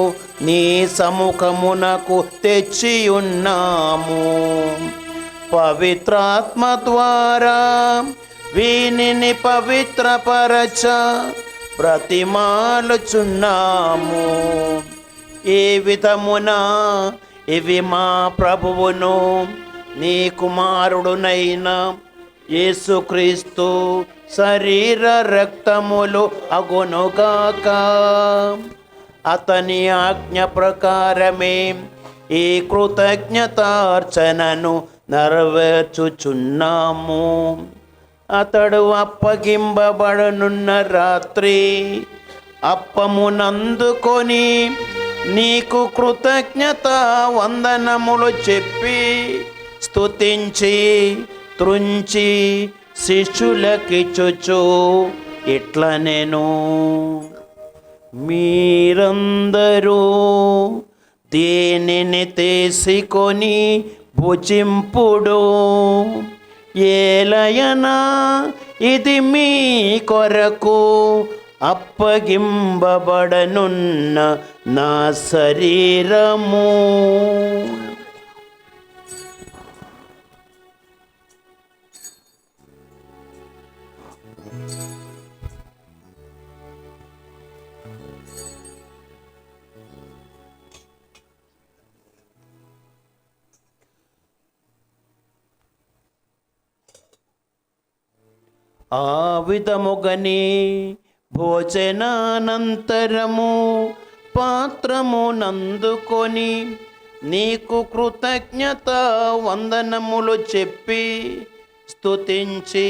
Speaker 4: నీ సముఖమునకు తెచ్చియున్నాము. పవిత్రాత్మ ద్వారా వీనిని పవిత్రపరచ బ్రతిమాలుచున్నాము. ఈ విధమున ఇవి మా ప్రభువును నీ కుమారుడునైన యేసుక్రీస్తు శరీర రక్తములు అగునుగాక. అతని ఆజ్ఞ ప్రకారమే ఈ కృతజ్ఞతార్చనను నెరవేర్చుచున్నాము. అతడు అప్పగింపబడనున్న రాత్రి అప్పమునందుకొని నీకు కృతజ్ఞత వందనములు చెప్పి స్తుతించి త్రుంచి శిష్యులకిచ్చుచు ఇట్లా నేను, మీరందరూ దీనిని తీసుకొని భుజింపుడు. ఏలయనా ఇది మీ కొరకు అప్పగింపబడనున్న నా శరీరము. ఆ విధముగని భోజనానంతరము పాత్రము నందుకొని నీకు కృతజ్ఞత వందనములు చెప్పి స్తుతించి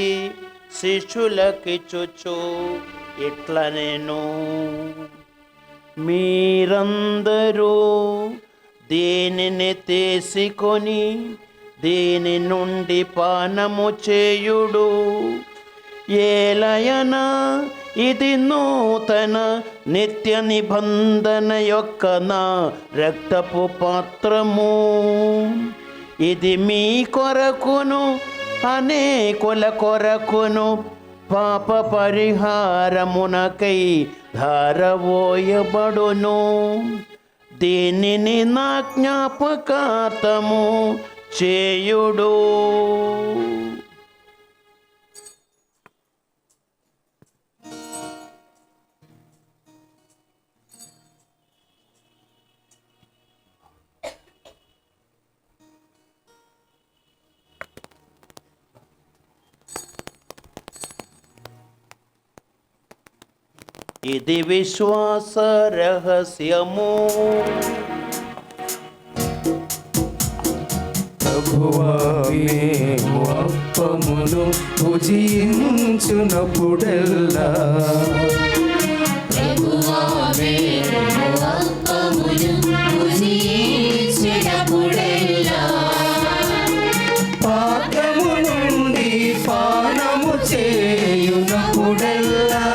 Speaker 4: శిష్యులకిచ్చుచు ఇట్ల నేను, మీరందరూ దీనిని తీసుకొని దీని నుండి పానము చేయుడు. ఏలయన ఇది నూతన నిత్య నిబంధన యొక్క నా రక్తపు పాత్రము. ఇది మీ కొరకును అనేకుల కొరకును పాప పరిహారమునకై ధారవోయబడును. దీనిని నా జ్ఞాపకార్థము చేయుడు. ఇది విశ్వాస రహస్యము.
Speaker 9: ప్రభువా మేము అప్పమును భుజించునప్పుడెల్లా పాత్రము నుండి పానము చేయునప్పుడెల్లా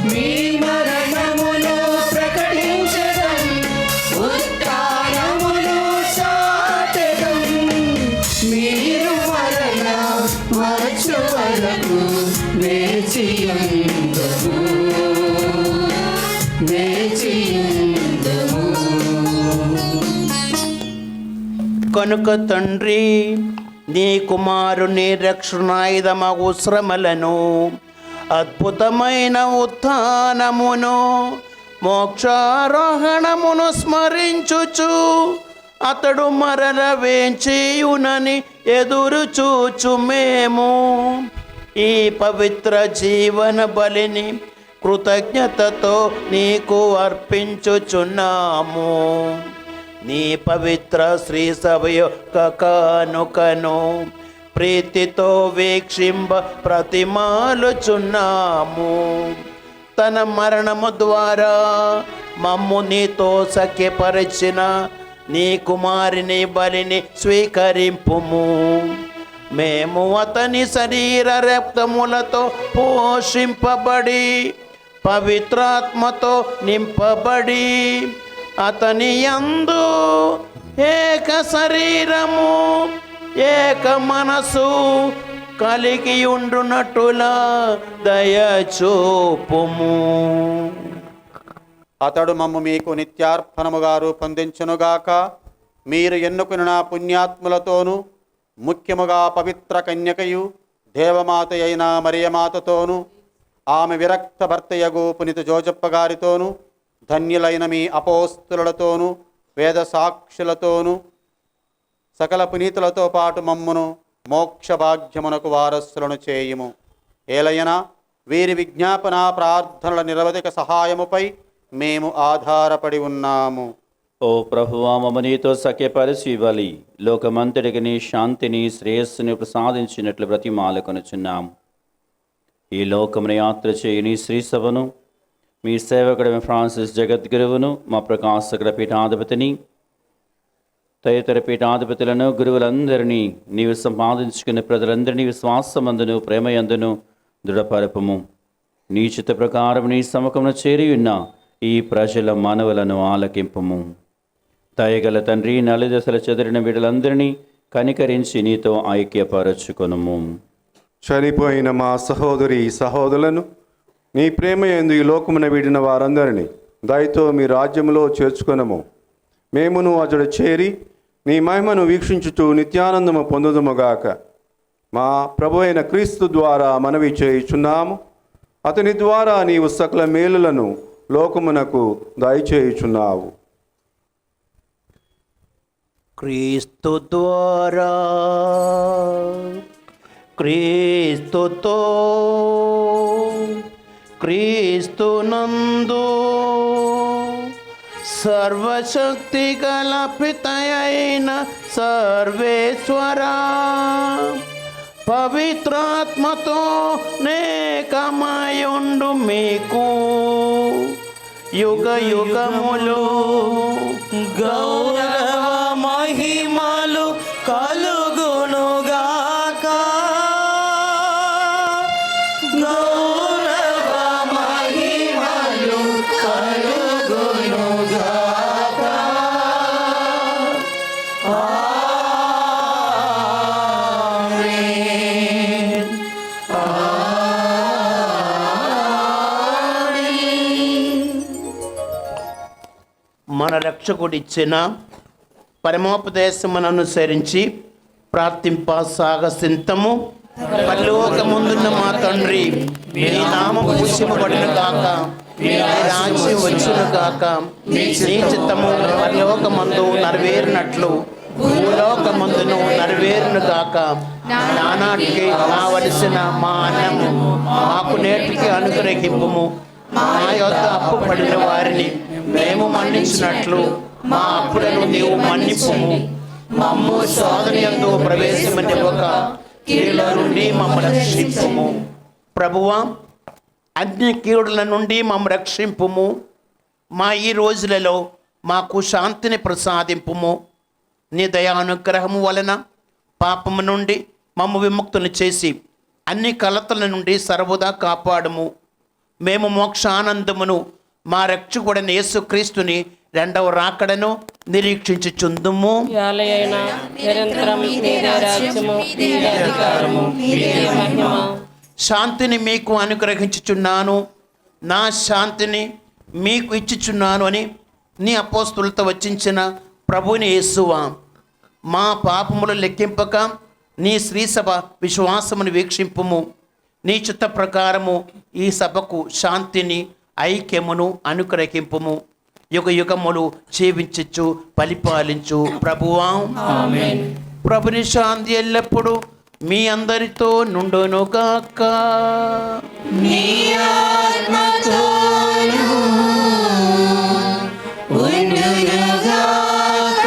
Speaker 9: మీ మరణమును ప్రకటించడం, ఉత్థానమును చాటెదం. మీరు మరణ వచ్చు వరకు వేచియుందుము.
Speaker 4: కనుక తండ్రి, నీ కుమారుని రక్షణాయుధమగు శ్రమలను, అద్భుతమైన ఉత్థానమును, మోక్షారోహణమును స్మరించుచు అతడు మరల వేంచేయునని ఎదురు చూచు మేము ఈ పవిత్ర జీవన బలిని కృతజ్ఞతతో నీకు అర్పించుచున్నాము. నీ పవిత్ర శ్రీ సభ యొక్క కానుకను ప్రీతితో వీక్షింప ప్రతిమాలుచున్నాము. తన మరణము ద్వారా మమ్ము నీతో సఖ్యపరిచిన నీ కుమారుని బలిని స్వీకరింపుము. మేము అతని శరీర రక్తములతో పోషింపబడి పవిత్రాత్మతో నింపబడి అతని యందు ఏక శరీరము ఏక మనసు కలిగి ఉండునట్టులా దయచూపుము.
Speaker 1: అతడు మమ్ము మీకు నిత్యార్పణముగా రూపొందించునుగాక. మీరు ఎన్నుకున్న పుణ్యాత్ములతోనూ ముఖ్యముగా పవిత్ర కన్యకయు దేవమాత అయిన మరియమాతతోనూ ఆమె విరక్త భర్తయగు పునిత జోజప్ప గారితోనూ ధన్యులైన మీ అపోస్తులతోనూ వేద సాక్షులతోనూ సకల పునీతులతో పాటు మమ్మును మోక్ష భాగ్యమునకు వారసులను చేయుము. ఏలయనా వీరి విజ్ఞాపన ప్రార్థనల నిరవధిక సహాయముపై మేము ఆధారపడి ఉన్నాము.
Speaker 5: ఓ ప్రభువా, మమ్ము నీతో సఖ్యపరిచి ఇవ్వాలి లోకమంతటికి నీ శాంతిని శ్రేయస్సుని ప్రసాదించినట్లు బ్రతిమాలకొనుచున్నాము. ఈ లోకమును యాత్ర చేయి నీ శ్రీసభను, మీ సేవకుడు ఫ్రాన్సిస్ జగద్గురువును, మా ప్రకాశకుడ పీఠాధిపతిని, తదితర పీఠాధిపతులను, గురువులందరినీ నీవు సంపాదించుకున్న ప్రజలందరినీ విశ్వాసమందును ప్రేమయందును దృఢపరపము. నీ చిత్త ప్రకారం నీ సముఖమును చేరి ఉన్న ఈ ప్రజల మనవులను ఆలకింపము. దయగల తండ్రి, నలుదశల చెదిరిన బిడ్డలందరినీ కనికరించి నీతో ఐక్యపరచుకొనుము.
Speaker 10: చనిపోయిన మా సహోదరి సహోదరులను నీ ప్రేమ యందు ఈ లోకమున వీడిన వారందరినీ దయతో మీ రాజ్యములో చేర్చుకొనము. మేమును అతడు చేరి నీ మహిమను వీక్షించుచు నిత్యానందము పొందుదుముగాక. మా ప్రభు అయిన క్రీస్తు ద్వారా మనవి చేయుచున్నాము. అతని ద్వారా నీవు సకల మేలులను లోకమునకు దయచేయుచున్నావు.
Speaker 4: క్రీస్తు ద్వారా, క్రీస్తుతో, క్రీస్తునందు సర్వశక్తి గల పితయైన సర్వేశ్వరా, పవిత్రాత్మతో నేకమయుండు మీకు యుగ యుగములు గౌరవ మహిమలు కలుగునుగాక. గౌరవ మహిమలు కలుగునుగాక. ఆమేన్. మన రక్షకుడిచ్చిన పరమోపదేశమును అనుసరించి ప్రార్థింప సాగసింతము. పరలోకమందున్న మా తండ్రి, మీ నామము పూజింపబడును గాక, మీ రాజ్యం వచ్చును గాక, మీ చిత్తము పరలోకమందు నెరవేరినట్లు భూలోకమందును నెరవేరును గాక. నానాటికి కావలసిన మా అన్నము మాకు నేటికి అనుగ్రహింపుము. మా యొద్ద అప్పు పడిన వారిని మేము మన్నించినట్లు మా అప్పులను నీవు మన్నింపుము. మమ్ము శోధనయందు ప్రవేశమనివ్వక కీడుల నుండి మమ్మల్ని రక్షింపుము. ప్రభువా, అన్ని కీడుల నుండి మమ్మ రక్షింపుము. మా ఈ రోజులలో మాకు శాంతిని ప్రసాదింపుము. నీ దయానుగ్రహము వలన పాపము నుండి మమ్మ విముక్తులు చేసి అన్ని కలతల నుండి సర్వదా కాపాడుము. మేము మోక్షానందమును మా రక్షకుడైన యేసుక్రీస్తుని రెండవ రాకడను నిరీక్షించుచుందుము. శాంతిని మీకు అనుగ్రహించుచున్నాను, నా శాంతిని మీకు ఇచ్చుచున్నాను అని నీ అపోస్తులతో వచించిన ప్రభుని యేసువా, మా పాపములు లెక్కింపక నీ శ్రీసభ విశ్వాసమును వీక్షింపుము. నీ చిత్త ప్రకారము ఈ సభకు శాంతిని ఐక్యమును అనుగ్రహింపుము. యుగ యుగములు జీవించు పరిపాలించు ప్రభువా.
Speaker 2: ఆమేన్.
Speaker 4: ప్రభుని శాంతి ఎల్లప్పుడూ మీ అందరితో నుండునుగాక.
Speaker 9: నీ ఆత్మతోను ఉండునుగాక.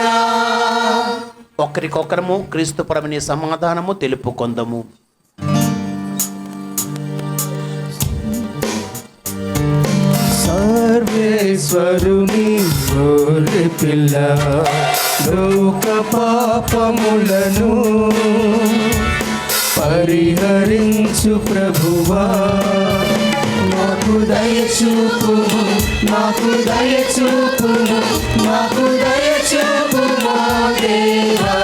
Speaker 4: ఒకరికొకరము క్రీస్తు ప్రభుని సమాధానము తెలుపుకొందము.
Speaker 9: సర్వేశ్వరుని గొర్రె పిల్ల, లోక పాపములను పరిహరించు ప్రభువా, నాకు దయచూపుము, నాకు దయచూపుము, నాకు దయచూపుము దేవా.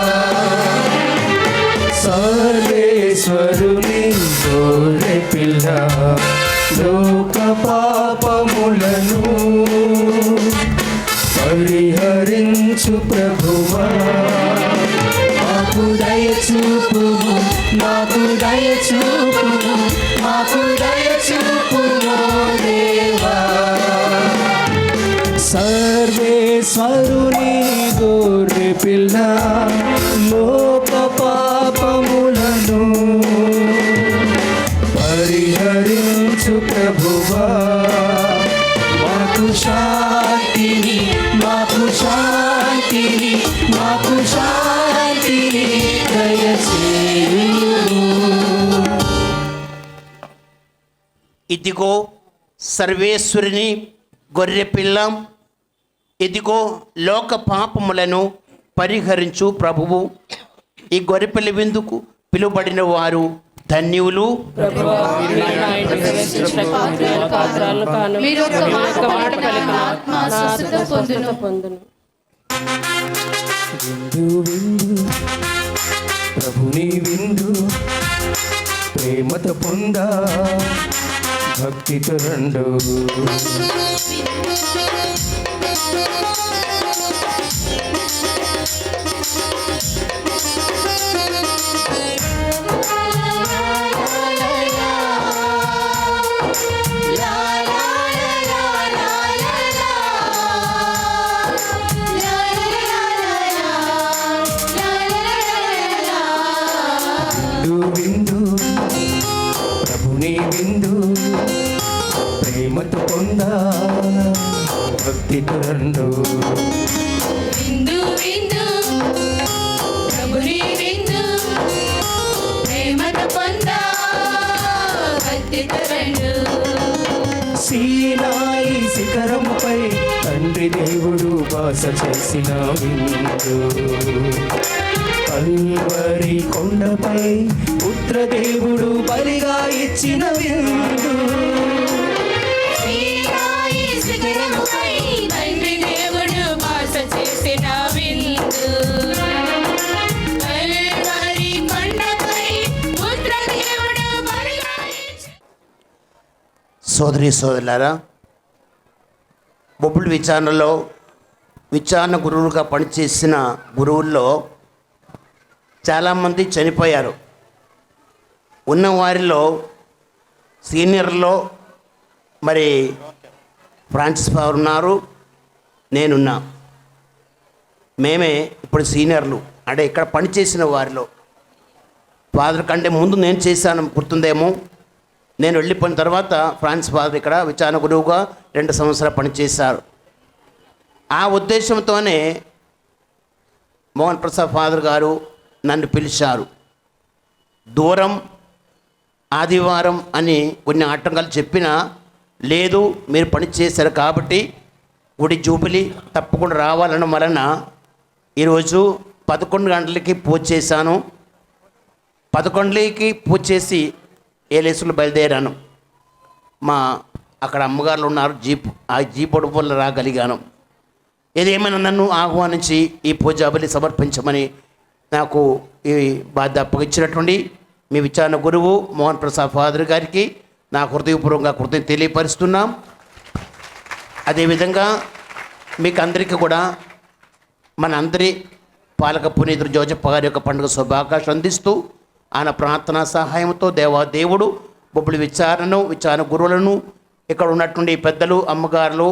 Speaker 9: సర్వేశ్వరుని గొర్రె పిల్ల, లోక పాపములను పరిహరించు ప్రభువా, నాకు దయచూపుము, నాకు దయచూపుము, నాకు దయచూపుము దేవా. సర్వేశ్వరుని గొర్రె పిల్ల, లోక పాపములను పరిహరించు ప్రభువా, మాకు శాంతిని, మాకు శాంతిని, మాకు శాంతిని దయచేయుము.
Speaker 4: ఇదిగో సర్వేశ్వరుని గొర్రె పిల్ల, ఇదిగో లోక పాపములను పరిహరించు ప్రభువు. ఈ గొర్రెపిల్ల విందుకు పిలువబడిన వారు ధన్యులు.
Speaker 9: విందు విందు ప్రభుని విందు, ప్రేమత పొంద భక్తితో రండు. విందు ప్రభుని విందు ప్రేమతో పొందా భక్తితో రండు.
Speaker 2: విందు విందు ప్రభుని విందు ప్రేమతో పొందా భక్తితో రండు.
Speaker 9: సీనాయి శిఖరముపై తండ్రి దేవుడు వాస చేసిన విందు. కల్వరి కొండపై పుత్రదేవుడు బలిగా ఇచ్చిన విందు.
Speaker 2: సీనాయి శిఖరముపై తండ్రి దేవుడు వాస చేసిన విందు. కల్వరి కొండపై పుత్రదేవుడు బలిగా ఇచ్చిన
Speaker 4: సోదరి సోదరులారా, బొబ్బులు విచారణలో విచారణ గురువులుగా పనిచేసిన గురువుల్లో చాలామంది చనిపోయారు. ఉన్న వారిలో సీనియర్లో మరి ఫ్రాన్సిస్ ఫాదర్ ఉన్నారు, నేనున్నా. మేమే ఇప్పుడు సీనియర్లు, అంటే ఇక్కడ పనిచేసిన వారిలో. ఫాదర్ కంటే ముందు నేను చేశాను, గుర్తుందేమో. నేను వెళ్ళిపోయిన తర్వాత ఫ్రాన్సిస్ ఫాదర్ ఇక్కడ విచారణ గురువుగా 2 సంవత్సరాలు పనిచేశారు. ఆ ఉద్దేశంతోనే మోహన్ ప్రసాద్ ఫాదర్ గారు నన్ను పిలిచారు. దూరం, ఆదివారం అని కొన్ని ఆటంకాలు చెప్పినా, లేదు మీరు పని చేశారు కాబట్టి గుడి జూబిలీ తప్పకుండా రావాలన్న వలన ఈరోజు 11 గంటలకి పూజ చేశాను. 11కి పూజ చేసి ఏలేసులు బయలుదేరాను. మా అక్కడ అమ్మగారులు ఉన్నారు, ఆ జీప్ వల్ల రాగలిగాను. ఏదేమైనా నన్ను ఆహ్వానించి ఈ పూజా బలి సమర్పించమని నాకు ఈ బాధ్యత అప్పగించినటువంటి మీ విచారణ గురువు మోహన్ ప్రసాద్ ఫాదర్ గారికి నా హృదయపూర్వకంగా కృతజ్ఞత తెలియపరుస్తున్నాం. అదేవిధంగా మీకు అందరికీ కూడా మన అందరి పాలక పునీతుడు జోజప్ప గారి యొక్క పండుగ శుభాకాంక్షలు అందిస్తూ ఆయన ప్రార్థనా సహాయంతో దేవుడు బొబ్బులు విచారణ గురువులను ఇక్కడ ఉన్నటువంటి పెద్దలు, అమ్మగారులు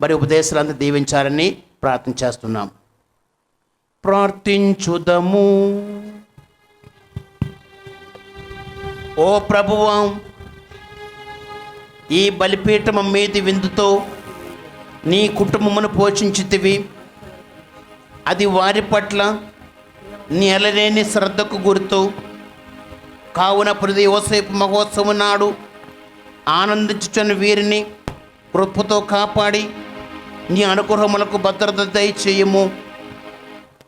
Speaker 4: మరి ఉపదేశాలంతా దీవించాలని ప్రార్థన చేస్తున్నాం. ప్రార్థించుదము. ఓ ప్రభువా, ఈ బలిపీఠము మీది విందుతో నీ కుటుంబమును పోషించితివి. అది వారి పట్ల నీ ఎలలేని శ్రద్ధకు గుర్తు. కావున ప్రతి యోసేపు మహోత్సవం నాడు ఆనందించుచున్న వీరిని కృపతో కాపాడి నీ అనుగ్రహములకు భద్రత దయచేయము.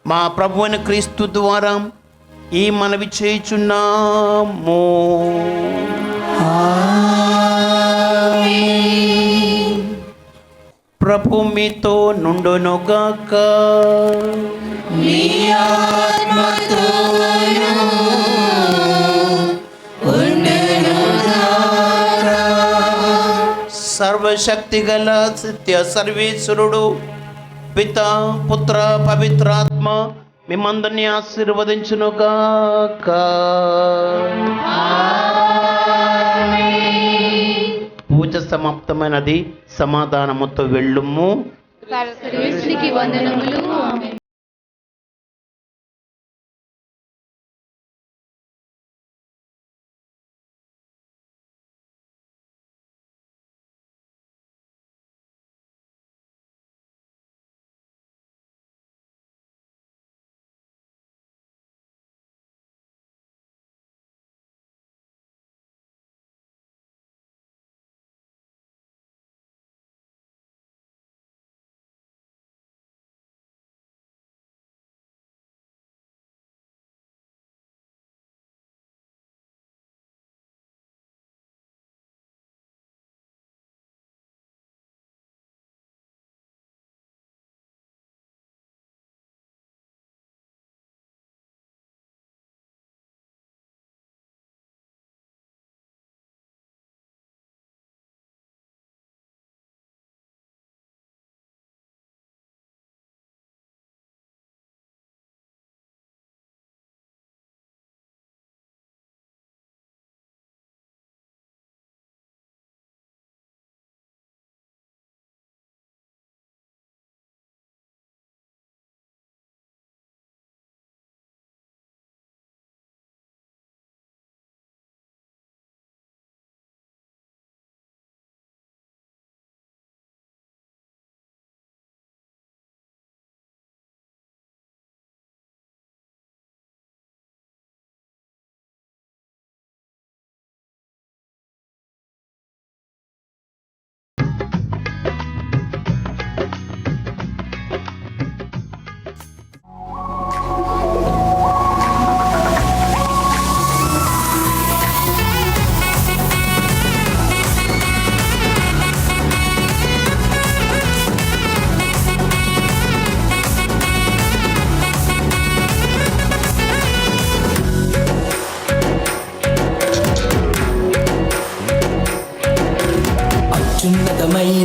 Speaker 4: మా ప్రభువైన క్రీస్తు ద్వారా ఈ మనవి చేయుచున్నాము. ప్రభు మీతో నుండునుగాక. సర్వశక్తి గల సత్య సర్వేశ్వరుడు పిత, పుత్ర, పవిత్రాత్మ మిమ్మందరినీ ఆశీర్వదించునుగాక. పూజ సమాప్తమైనది. సమాధానముతో వెళ్ళుము.
Speaker 2: సర్వేశ్వరునికి వందనములు. ఆమేన్.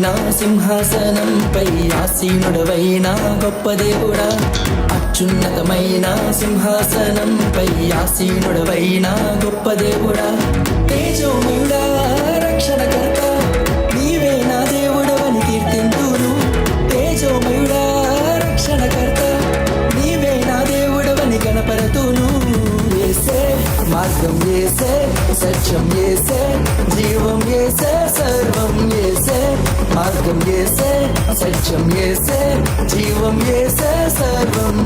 Speaker 9: అత్యున్నతమైన సింహాసనంపై ఆసీనుడవైన గొప్ప దేవుడా, అత్యున్నతమైన సింహాసనంపై ఆసీనుడవైన గొప్ప దేవుడా, తేజోమయుడా రక్షణకర్త నీవే నా దేవుడవని కీర్తింతును. తేజోమయుడా రక్షణకర్త నీవే నా దేవుడవని కనపరతును. యేసే మార్గం యేసే, సత్యం యేసే, జీవం యేసే, సర్వం యేసే. మార్గం యేసే, సత్యం యేసే, జీవం యేసే, సర్వం.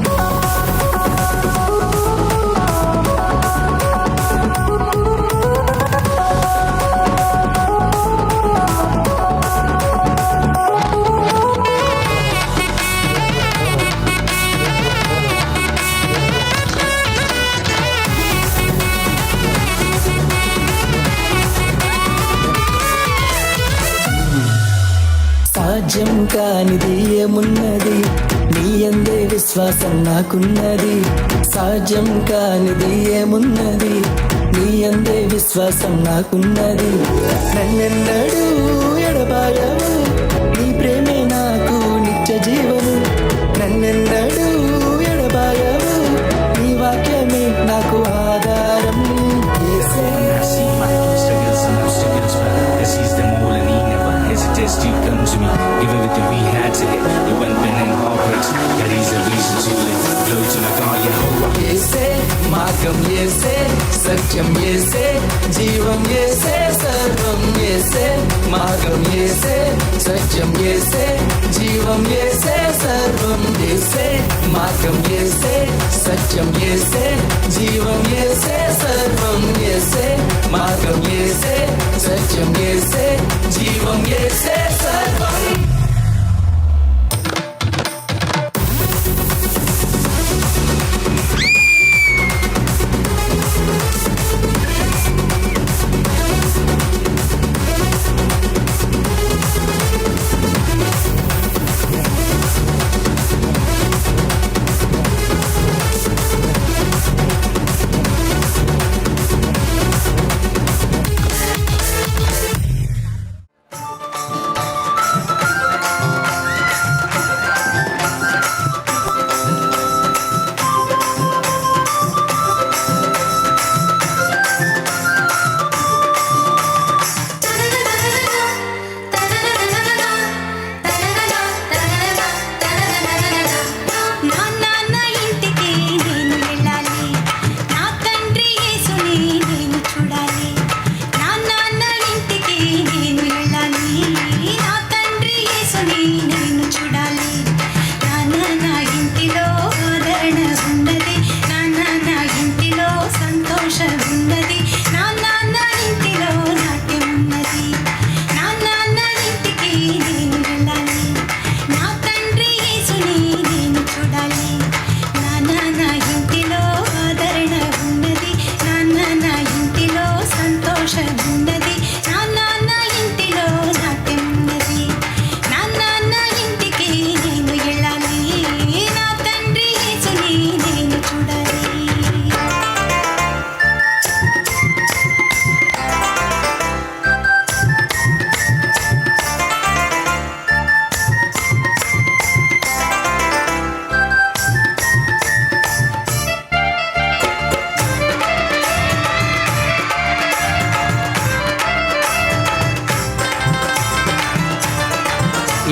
Speaker 9: సాధ్యం కానిది ఏమున్నది, నీ అందే విశ్వాసం నాకున్నది. సాధ్యం కానిది ఏమున్నది, నీ అందే విశ్వాసం నాకున్నది. నన్నెన్నడూ ఎడబాయవు, నీ ప్రేమే నాకు నిత్య జీవము. నన్నెన్నడూ ఎడబాయవు, నీ వాక్యమే నాకు ఆధారం. యేసే
Speaker 11: You come to me, give everything we had to get. You went been in heartbreaks, that is a reason to live. Glory to my God, Yehovah.
Speaker 9: యేసే మార్గం యేసే, సత్యం యేసే, జీవం యేసే, సర్వం యేసే. మార్గం యేసే, సత్యం యేసే, జీవం యేసే, సర్వం యేసే. మార్గం యేసే, సత్యం యేసే, జీవం యేసే, సర్వం యేసే. మార్గం యేసే, సత్యం యేసే, జీవం యేసే, సర్వం.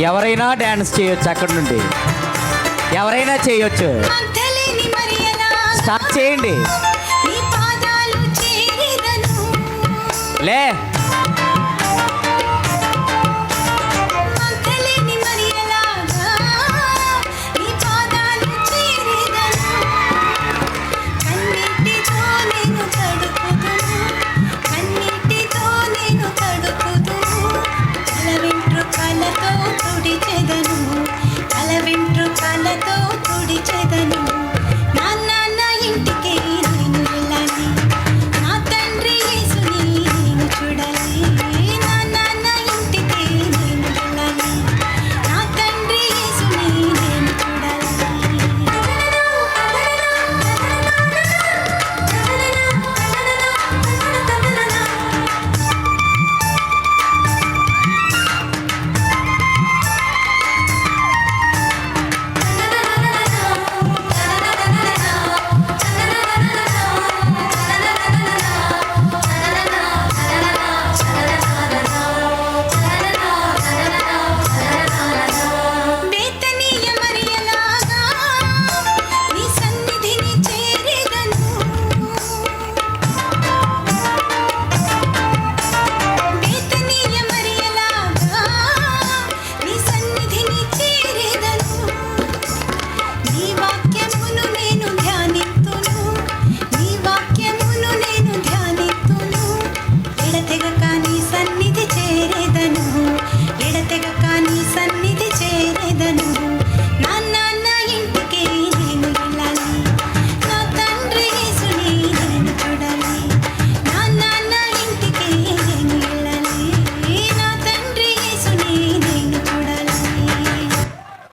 Speaker 3: ఎవరైనా డ్యాన్స్ చేయొచ్చు, అక్కడ నుండి ఎవరైనా చేయొచ్చు. స్టార్ట్ చేయండి. లే